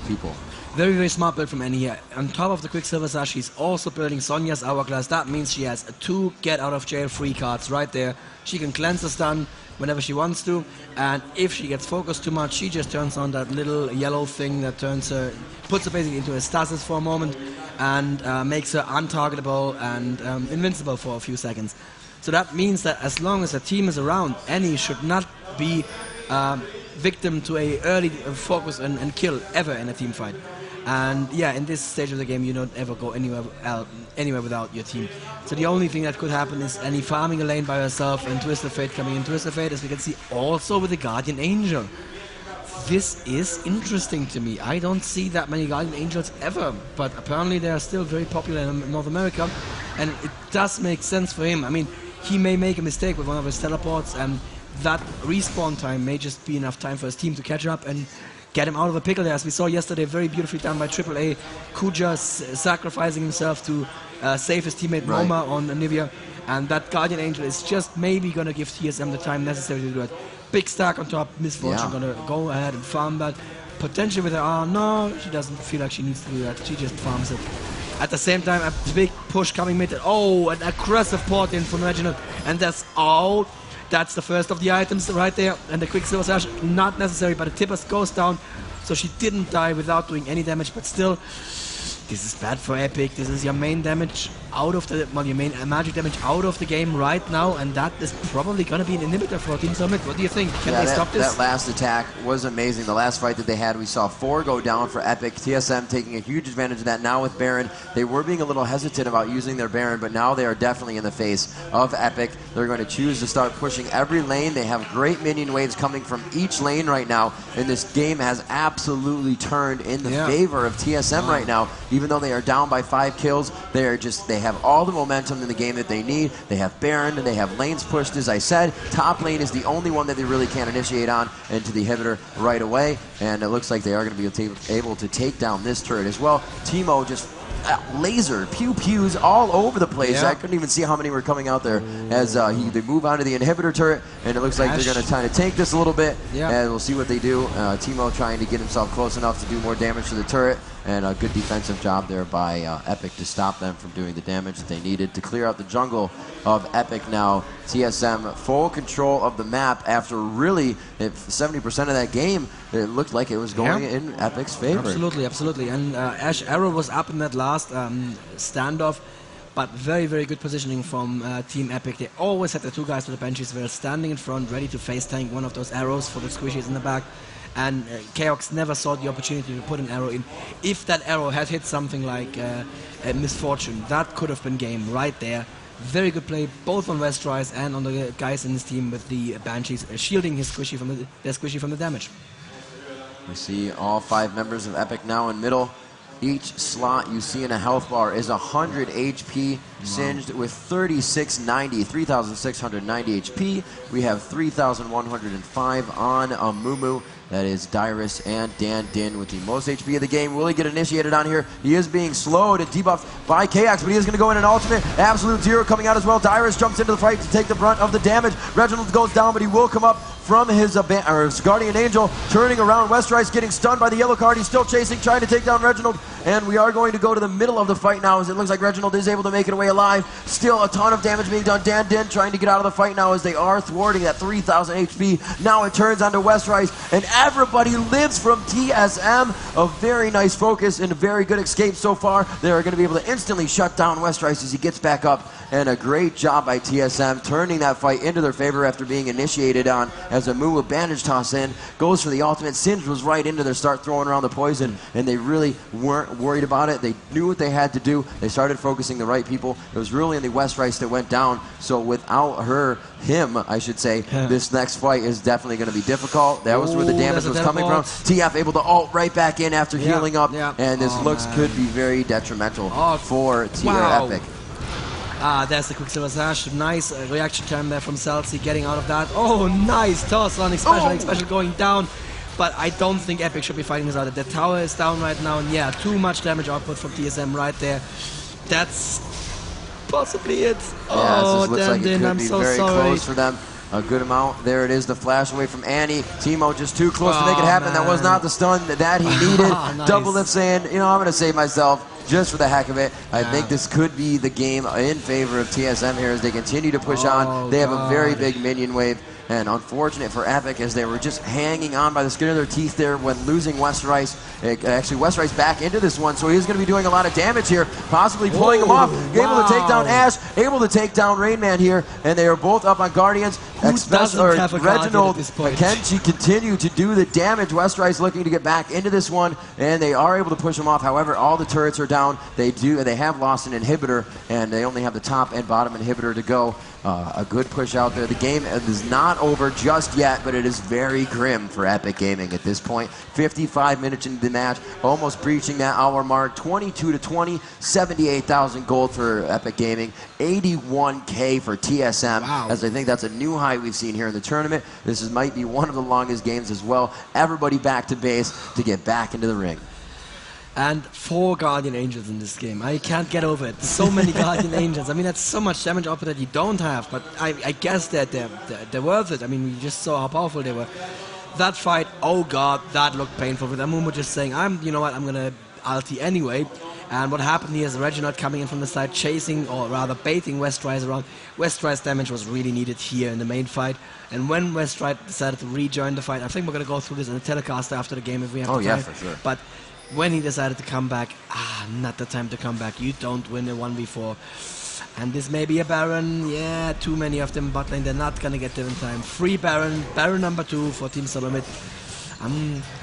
people. Very, very smart build from Annie here. On top of the Quicksilver Sash, she's also building Sonya's Hourglass. That means she has 2 get-out-of-jail-free cards right there. She can cleanse the stun whenever she wants to, and if she gets focused too much, she just turns on that little yellow thing that turns her, puts her basically into a stasis for a moment, and makes her untargetable and invincible for a few seconds. So that means that as long as the team is around, Annie should not be victim to a early focus and kill ever in a team fight. And yeah, in this stage of the game, you don't ever go anywhere without your team. So the only thing that could happen is Annie farming a lane by herself and Twisted Fate coming in. Twisted Fate, as we can see, also with the Guardian Angel. This is interesting to me. I don't see that many Guardian Angels ever, but apparently they are still very popular in North America, and it does make sense for him. I mean, he may make a mistake with one of his teleports, and that respawn time may just be enough time for his team to catch up and get him out of the pickle there. As we saw yesterday, very beautifully done by AAA. Kuja sacrificing himself to save his teammate Moma on Nivea, and that Guardian Angel is just maybe going to give TSM the time necessary to do it. Big stack on top, Misfortune gonna go ahead and farm that. Potentially with her arm, no, she doesn't feel like she needs to do that. She just farms it. At the same time, a big push coming mid. Oh, an aggressive port in from Reginald. And that's out. That's the first of the items right there. And the Quicksilver Sash, not necessary, but the Tippers goes down. So she didn't die without doing any damage, but still, this is bad for Epik. This is your main damage out of the, well, your main magic damage out of the game right now, and that is probably going to be an inhibitor for Team SoloMid. What do you think? Can they stop this? That last attack was amazing. The last fight that they had, we saw 4 go down for Epik. TSM taking a huge advantage of that now with Baron. They were being a little hesitant about using their Baron, but now they are definitely in the face of Epik. They're going to choose to start pushing every lane. They have great minion waves coming from each lane right now, and this game has absolutely turned in the favor of TSM right now. Even though they are down by 5 kills, they have all the momentum in the game that they need. They have Baron, and they have lanes pushed, as I said. Top lane is the only one that they really can't initiate on into the inhibitor right away, and it looks like they are going to be able to take down this turret as well. Teemo just laser pews all over the place. I couldn't even see how many were coming out there as they move onto the inhibitor turret, and it looks like they're going to try to tank this a little bit, and we'll see what they do. Teemo trying to get himself close enough to do more damage to the turret, and a good defensive job there by Epik to stop them from doing the damage that they needed to clear out the jungle of Epik now. TSM full control of the map after really 70% of that game. It looked like it was going in Epic's favor. Absolutely, absolutely. And Ash Arrow was up in that last standoff, but very, very good positioning from Team Epik. They always had the 2 guys with the Banshees were standing in front, ready to face tank one of those arrows for the squishies in the back. And Chaos never saw the opportunity to put an arrow in. If that arrow had hit something like Misfortune, that could have been game right there. Very good play, both on Westrise and on the guys in his team with the Banshees, shielding his squishy from the damage. We see all 5 members of Epik now in middle. Each slot you see in a health bar is 100 HP, singed with 3690, 3,690 HP. We have 3,105 on Mumu. That is Dyrus and Dan Din with the most HP of the game. Will he get initiated on here? He is being slowed and debuffed by KX, but he is going to go in an ultimate. Absolute Zero coming out as well. Dyrus jumps into the fight to take the brunt of the damage. Reginald goes down, but he will come up from his Guardian Angel, turning around. Westrice getting stunned by the yellow card. He's still chasing, trying to take down Reginald, and we are going to go to the middle of the fight now as it looks like Reginald is able to make it away alive. Still a ton of damage being done. Dan Din trying to get out of the fight now as they are thwarting that 3,000 HP. Now it turns onto Westrice, and everybody lives from TSM. A very nice focus and a very good escape so far. They are going to be able to instantly shut down Westrice as he gets back up, and a great job by TSM turning that fight into their favor after being initiated on as a move with bandage toss in, goes for the ultimate. Singed was right into their start throwing around the poison, and they really weren't worried about it. They knew what they had to do. They started focusing the right people. It was really in the Westrice that went down, so without him, I should say, this next fight is definitely going to be difficult. That was where the damage was coming from. TF able to ult right back in after healing up, and this could be very detrimental for Epik. There's the Quicksilver Sash. Nice reaction time there from Celsi getting out of that. Oh, nice toss on special going down. But I don't think Epik should be fighting this out. The tower is down right now, and too much damage output from TSM right there. That's possibly it. Oh, this looks like it could I'm be so very sorry. close for them. A good amount. There it is, the flash away from Annie. Teemo just too close to make it happen. That was not the stun that he needed. Nice. Double Lift saying, I'm going to save myself just for the heck of it. I think this could be the game in favor of TSM here as they continue to push on. They have a very big minion wave. And unfortunate for Epik as they were just hanging on by the skin of their teeth there when losing Westrice. Actually, Westrice back into this one, so he's going to be doing a lot of damage here, possibly pulling him off. Able to take down Ash, able to take down Rainman here, and they are both up on Guardians. doesn't have a guardian Reginald at this point? Can she continue to do the damage? Westrice looking to get back into this one, and they are able to push him off. However, all the turrets are down. They have lost an inhibitor, and they only have the top and bottom inhibitor to go. A good push out there. The game is not over just yet, but it is very grim for Epic Gaming at this point. 55 minutes into the match, almost breaching that hour mark. 22-20, 78,000 gold for Epic Gaming, 81K for TSM. Wow. As I think that's a new high we've seen here in the tournament. Might be one of the longest games as well. Everybody back to base to get back into the ring. And 4 Guardian Angels in this game. I can't get over it. So many Guardian Angels. I mean, that's so much damage output that you don't have. But I guess that they're worth it. I mean, we just saw how powerful they were. That fight, oh god, that looked painful. With Amumu just saying, you know what, I'm gonna ulti anyway. And what happened here is Reginald coming in from the side, chasing, or rather baiting Westrice around. Westrice's damage was really needed here in the main fight. And when Westrice decided to rejoin the fight, I think we're gonna go through this in the telecast after the game if we have time. Oh yeah, for sure. But when he decided to come back, not the time to come back. You don't win a 1v4. And this may be a Baron. Yeah, too many of them bot lane. They're not gonna get there in time. Free Baron. Baron number 2 for Team SoloMid.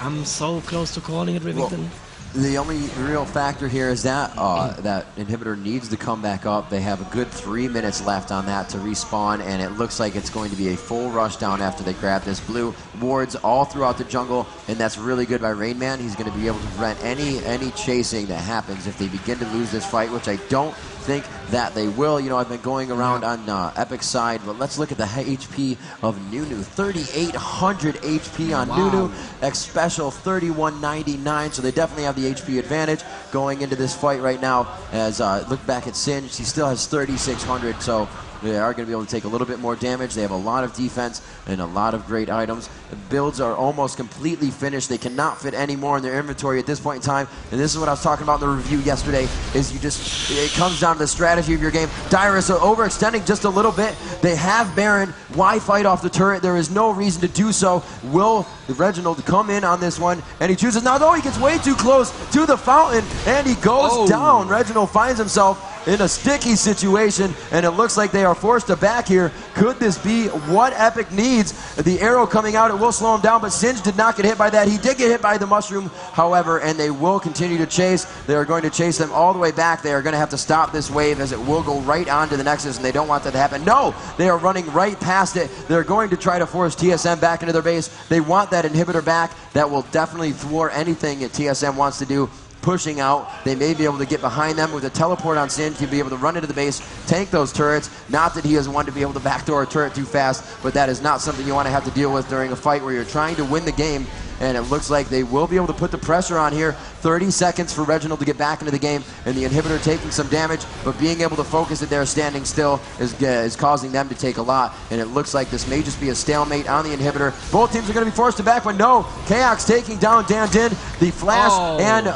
I'm so close to calling it, Rivington. Well, the only real factor here is that that inhibitor needs to come back up. They have a good 3 minutes left on that to respawn, and it looks like it's going to be a full rush down after they grab this blue. Wards all throughout the jungle, and that's really good by Rainman. He's going to be able to prevent any chasing that happens if they begin to lose this fight, which I don't think that they will. You know, I've been going around on Epic's side, but let's look at the HP of Nunu. 3,800 HP on Nunu. X Special 3,199, so they definitely have the HP advantage going into this fight right now. As look back at Singed, he still has 3,600, so they are going to be able to take a little bit more damage. They have a lot of defense and a lot of great items. The builds are almost completely finished. They cannot fit any more in their inventory at this point in time. And this is what I was talking about in the review yesterday, is it comes down to the strategy of your game. Dyrus are overextending just a little bit. They have Baron. Why fight off the turret? There is no reason to do so. Will Reginald come in on this one? And he chooses, now though he gets way too close to the fountain, and he goes down. Reginald finds himself in a sticky situation, and it looks like they are forced to back here. Could this be what Epic needs? The arrow coming out, it will slow him down, but Singed did not get hit by that. He did get hit by the mushroom, however, and they will continue to chase. They are going to chase them all the way back. They are going to have to stop this wave, as it will go right onto the Nexus, and they don't want that to happen. No, they are running right past it. They're going to try to force TSM back into their base. They want that inhibitor back. That will definitely thwart anything that TSM wants to do. Pushing out, they may be able to get behind them with a teleport on Singed. He'll be able to run into the base, tank those turrets. Not that he is one to be able to backdoor a turret too fast, but that is not something you want to have to deal with during a fight where you're trying to win the game. And it looks like they will be able to put the pressure on here. 30 seconds for Reginald to get back into the game, and the inhibitor taking some damage, but being able to focus it there standing still is causing them to take a lot. And it looks like this may just be a stalemate on the inhibitor. Both teams are going to be forced to back, but no. Chaos taking down Dan Din. The flash and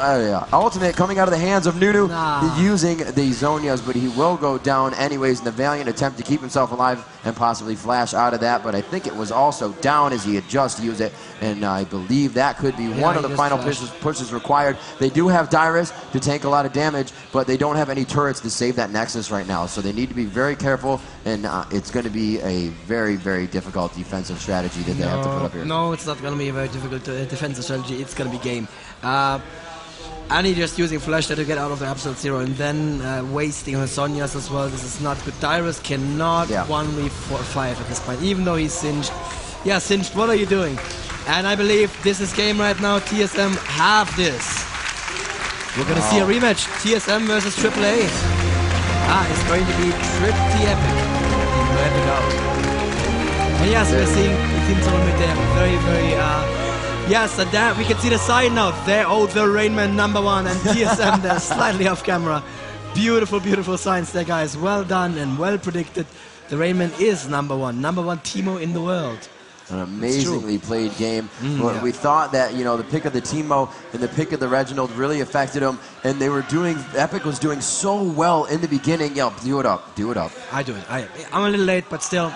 ultimate coming out of the hands of Nunu, using the Zonias, but he will go down anyways in the valiant attempt to keep himself alive and possibly flash out of that. But I think it was also down as he had just used it, and I believe that could be one of the final pushes required. They do have Dyrus to tank a lot of damage, but they don't have any turrets to save that Nexus right now, so they need to be very careful, and it's going to be a very, very difficult defensive strategy that they have to put up here. No, it's not going to be a very difficult defensive strategy. It's going to be game. Annie just using Flash there to get out of the absolute zero, and then wasting her Sonias as well. This is not good. Dyrus cannot 1v5 at this point, even though he's Singed. Yeah, Singed, what are you doing? And I believe this is game right now. TSM have this. We're going to see a rematch. TSM versus AAA. It's going to be Pretty Epic. Where to go? And yes, we're seeing Team SoloMid there. Very, very, yes, and there we can see the side now. There, the Rainman #1, and TSM there slightly off camera. Beautiful, beautiful signs there, guys. Well done and well predicted. The Rainman is #1 Teemo in the world. An amazingly played game. We thought that, you know, the pick of the Teemo and the pick of the Reginald really affected him, and they were doing, Epic was doing so well in the beginning. Yo, do it up, do it up. I do it. I'm a little late, but still.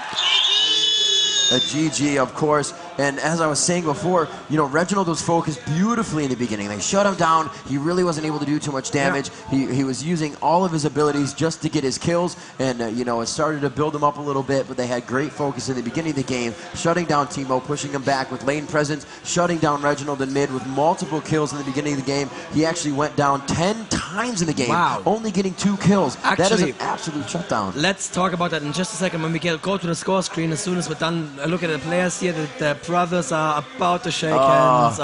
A GG, of course. And as I was saying before, you know, Reginald was focused beautifully in the beginning. They shut him down. He really wasn't able to do too much damage. Yeah. He was using all of his abilities just to get his kills, and you know, it started to build him up a little bit, but they had great focus in the beginning of the game, shutting down Teemo, pushing him back with lane presence, shutting down Reginald in mid with multiple kills in the beginning of the game. He actually went down 10 times in the game, only getting 2 kills. Actually, that is an absolute shutdown. Let's talk about that in just a second when we go to the score screen. As soon as we're done, look at the players here. The brothers are about to shake hands.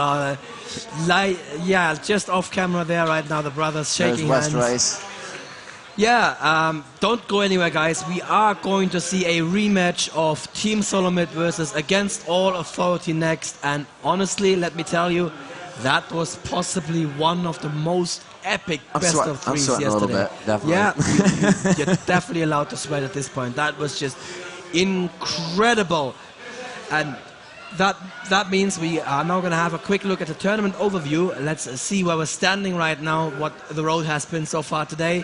Yeah, just off camera there right now, the brothers shaking hands. Rice. Yeah, don't go anywhere, guys. We are going to see a rematch of Team SoloMid versus Against All Authority next. And honestly, let me tell you, that was possibly one of the most epic best of threes yesterday. A little bit, definitely. Yeah, you're definitely allowed to sweat at this point. That was just incredible. And that means we are now going to have a quick look at the tournament overview. Let's see where we're standing right now, what the road has been so far today.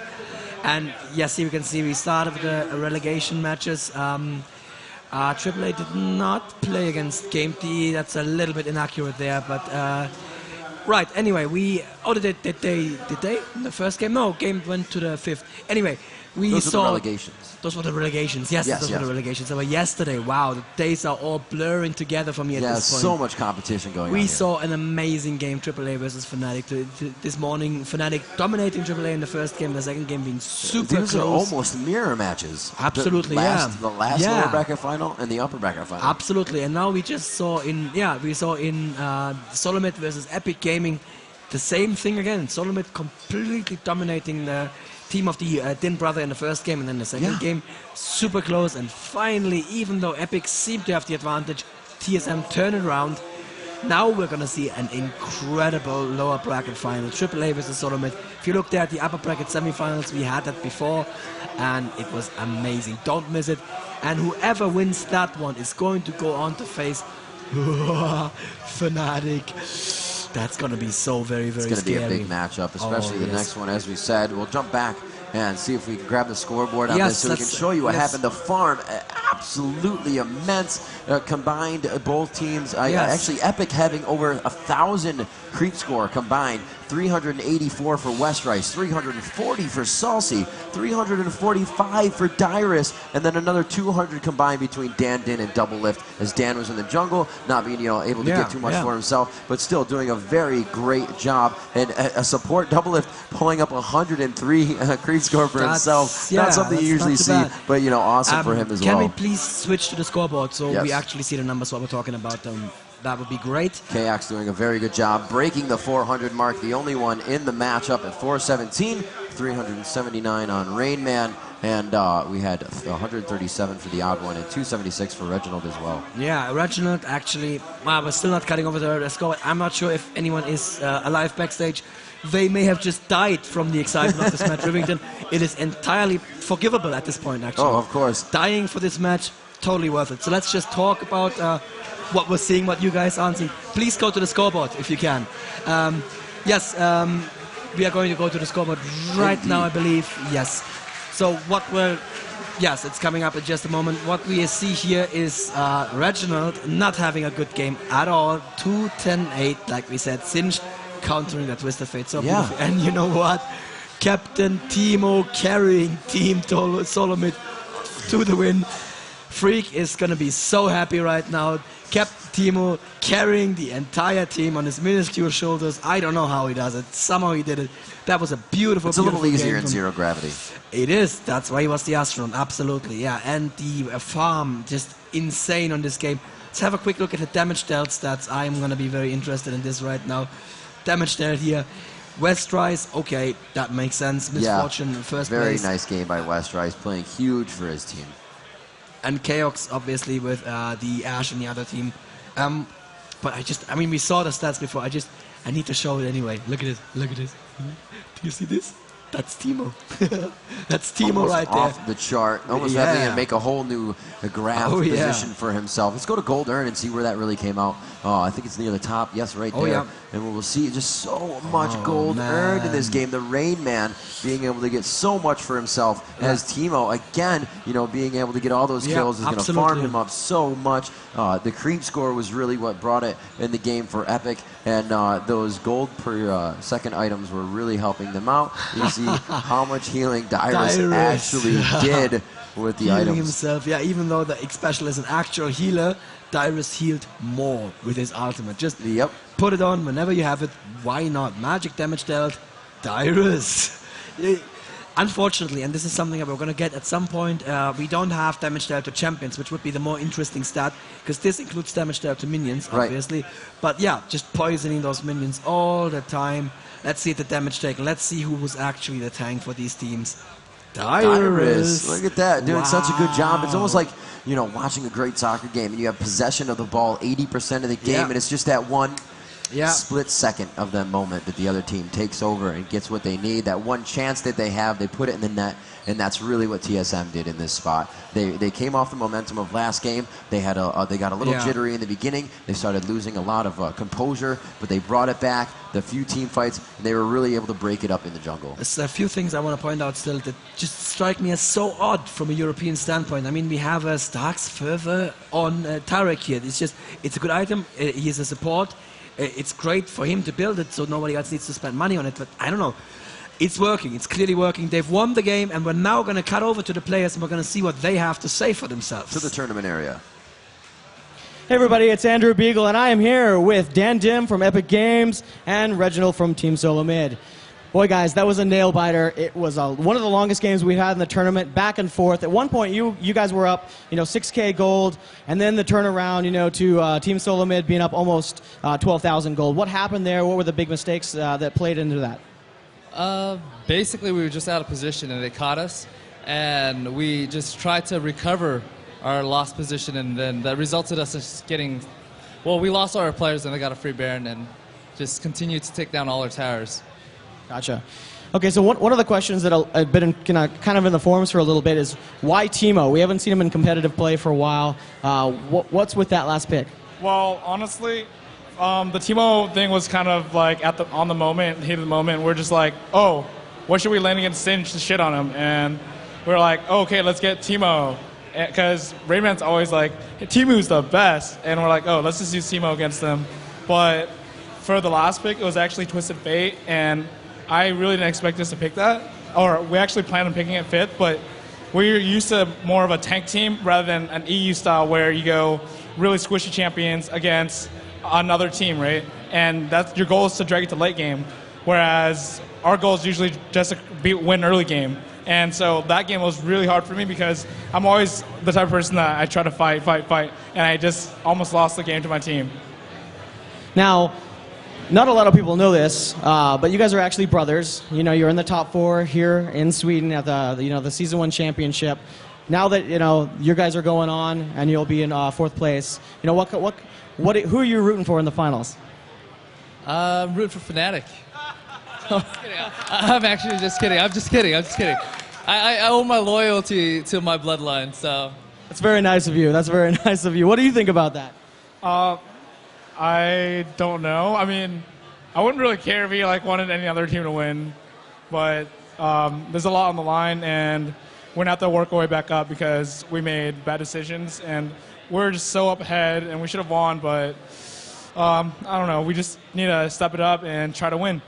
And yes, here we can see we started with the relegation matches. AAA did not play against Game D. That's a little bit inaccurate there, but right. Anyway, did they in the first game? No, game went to the 5th. Anyway, we saw the relegations. Those were the relegations. Yes, those were the relegations. They were yesterday. Wow, the days are all blurring together for me at this point. So much competition going on. We saw an amazing game, AAA versus Fnatic. This morning, Fnatic dominating AAA in the first game, the second game being super close. These are almost mirror matches. Absolutely, the last lower bracket final and the upper bracket final. Absolutely, and now we just saw in SoloMid versus Epik Gaming the same thing again. SoloMid completely dominating the team of the Din brother in the first game, and then the second game super close. And finally, even though Epik seemed to have the advantage, TSM turned it around. Now we're going to see an incredible lower bracket final, AAA versus SoloMid. If you look there at the upper bracket semifinals, we had that before, and it was amazing. Don't miss it. And whoever wins that one is going to go on to face Fnatic. That's going to be so very, very scary. It's going to be a big matchup, especially the next one, as we said. We'll jump back and see if we can grab the scoreboard on this so we can show you what happened. The farm, absolutely immense. Combined, both teams. Actually, Epik having over 1,000 creep score combined. 384 for West Rice, 340 for Salsi, 345 for Dyrus, and then another 200 combined between Dan, Din, and Double Lift, as Dan was in the jungle, not being able to get too much for himself, but still doing a very great job. And a support Double Lift pulling up 103 creep score for himself. Not something you usually see, but awesome for him as well. Can we please switch to the scoreboard so we actually see the numbers what we're talking about? That would be great. Kayax doing a very good job, breaking the 400 mark, the only one in the matchup at 417, 379 on Rain Man, and we had 137 for the odd one and 276 for Reginald as well. Yeah, Reginald actually, we're still not cutting over the score. I'm not sure if anyone is alive backstage. They may have just died from the excitement of this match. Rivington, it is entirely forgivable at this point, actually. Oh, of course. Dying for this match, totally worth it. So let's just talk about what we're seeing, what you guys aren't seeing. Please go to the scoreboard if you can. We are going to go to the scoreboard right now, I believe. Yes. So yes, it's coming up in just a moment. What we see here is Reginald not having a good game at all. 2-10-8, like we said. Singed countering that Twisted Fate so beautifully. And you know what? Captain Teemo carrying Team SoloMid to the win. Freak is going to be so happy right now. Captain Teemo carrying the entire team on his minuscule shoulders. I don't know how he does it. Somehow he did it. That was a beautiful, It's a little easier in zero gravity. It is. That's why he was the astronaut. Absolutely, yeah. And the farm, just insane on this game. Let's have a quick look at the damage dealt stats. I'm going to be very interested in this right now. Damage dealt here. West Rice, okay, that makes sense. Misfortune in first place. Very nice game by West Rice, playing huge for his team. And Chaos, obviously, with the Ash and the other team. But we saw the stats before. I need to show it anyway. Look at this. Look at this. Do you see this? That's Timo. That's Timo Almost right there. off the chart. Almost having to make a whole new graph position for himself. Let's go to gold earn and see where that really came out. Oh, I think it's near the top. Yes, right there. Yeah. And we'll see just so much gold earned in this game. The Rain Man being able to get so much for himself as Timo, again, you know, being able to get all those kills is going to farm him up so much. The creep score was really what brought it in the game for Epik, and those gold per second items were really helping them out. You see how much healing Dyrus actually did with the items. Himself, even though the X special is an actual healer, Dyrus healed more with his ultimate. Just put it on whenever you have it. Why not? Magic damage dealt, Dyrus. Unfortunately, and this is something that we're going to get at some point, we don't have damage dealt to champions, which would be the more interesting stat, because this includes damage dealt to minions, obviously. But yeah, just poisoning those minions all the time. Let's see the damage taken. Let's see who was actually the tank for these teams. Dyrus. Look at that, doing such a good job. It's almost like, you know, watching a great soccer game, and you have possession of the ball 80% of the game, and it's just that one split second of that moment that the other team takes over and gets what they need. That one chance that they have, they put it in the net, and that's really what TSM did in this spot. They came off the momentum of last game. They had they got a little jittery in the beginning. They started losing a lot of composure, but they brought it back. The few team fights, and they were really able to break it up in the jungle. There's a few things I want to point out still that just strike me as so odd from a European standpoint. I mean, we have Starks further on Tarek here. It's a good item. He is a support. It's great for him to build it, so nobody else needs to spend money on it. But I don't know. It's working. It's clearly working. They've won the game, and we're now going to cut over to the players, and we're going to see what they have to say for themselves. To the tournament area. Hey everybody, it's Andrew Beagle, and I am here with Dan Dim from Epik Games and Reginald from Team SoloMid. Boy, guys, that was a nail-biter. It was one of the longest games we've had in the tournament, back and forth. At one point, you guys were up, 6K gold, and then the turnaround, to Team SoloMid being up almost 12,000 gold. What happened there? What were the big mistakes that played into that? Basically, we were just out of position, and they caught us, and we just tried to recover our lost position, and then that resulted us just getting... Well, we lost all our players, and they got a free Baron, and just continued to take down all our towers. Gotcha. Okay, so one of the questions that I've been kind of in the forums for a little bit is, why Timo? We haven't seen him in competitive play for a while. What's with that last pick? Well, honestly, the Timo thing was kind of like on the moment, heat of the moment. We're just like, oh, what should we land against Singe to shit on him? And we're like, oh, okay, let's get Timo. Because Rayman's always like, hey, Timu's the best. And we're like, oh, let's just use Timo against them. But for the last pick, it was actually Twisted Fate, and I really didn't expect us to pick that. Or we actually planned on picking it fifth, but we're used to more of a tank team rather than an EU style where you go really squishy champions against another team, right? And that's your goal is to drag it to late game, whereas our goal is usually just to win early game. And so that game was really hard for me because I'm always the type of person that I try to fight, and I just almost lost the game to my team. Now, not a lot of people know this, but you guys are actually brothers. You're in the top 4 here in Sweden at the Season 1 championship. Now that you guys are going on and you'll be in 4th place, who are you rooting for in the finals? I'm rooting for Fnatic. I'm actually just kidding. I'm just kidding. I owe my loyalty to my bloodline, so. That's very nice of you. That's very nice of you. What do you think about that? I don't know. I mean, I wouldn't really care if he wanted any other team to win, but there's a lot on the line, and we're gonna have to work our way back up because we made bad decisions, and we're just so up ahead, and we should have won, but I don't know. We just need to step it up and try to win.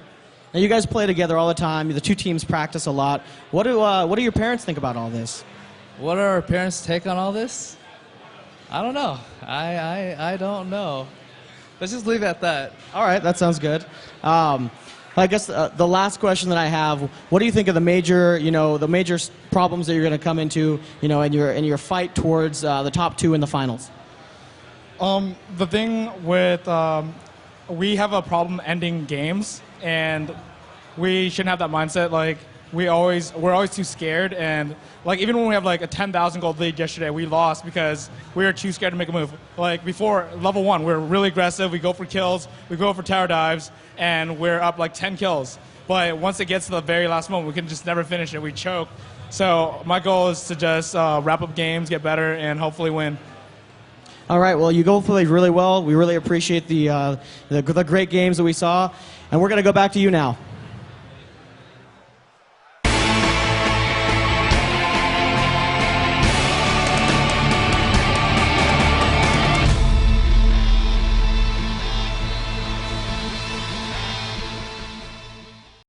Now, you guys play together all the time. The two teams practice a lot. What do your parents think about all this? What are our parents' take on all this? I don't know. I don't know. Let's just leave it at that. All right, that sounds good. I guess the last question that I have: what do you think of the major problems that you're going to come into, in your fight towards the top 2 in the finals? The thing with we have a problem ending games, and we shouldn't have that mindset. we're always too scared, and like even when we have like a 10,000 gold lead yesterday, we lost because we were too scared to make a move. Like before level 1, we're really aggressive. We go for kills, we go for tower dives, and we're up like 10 kills. But once it gets to the very last moment, we can just never finish it. We choke. So my goal is to just wrap up games, get better, and hopefully win. All right, well, you both played really well. We really appreciate the great games that we saw. And we're going to go back to you now.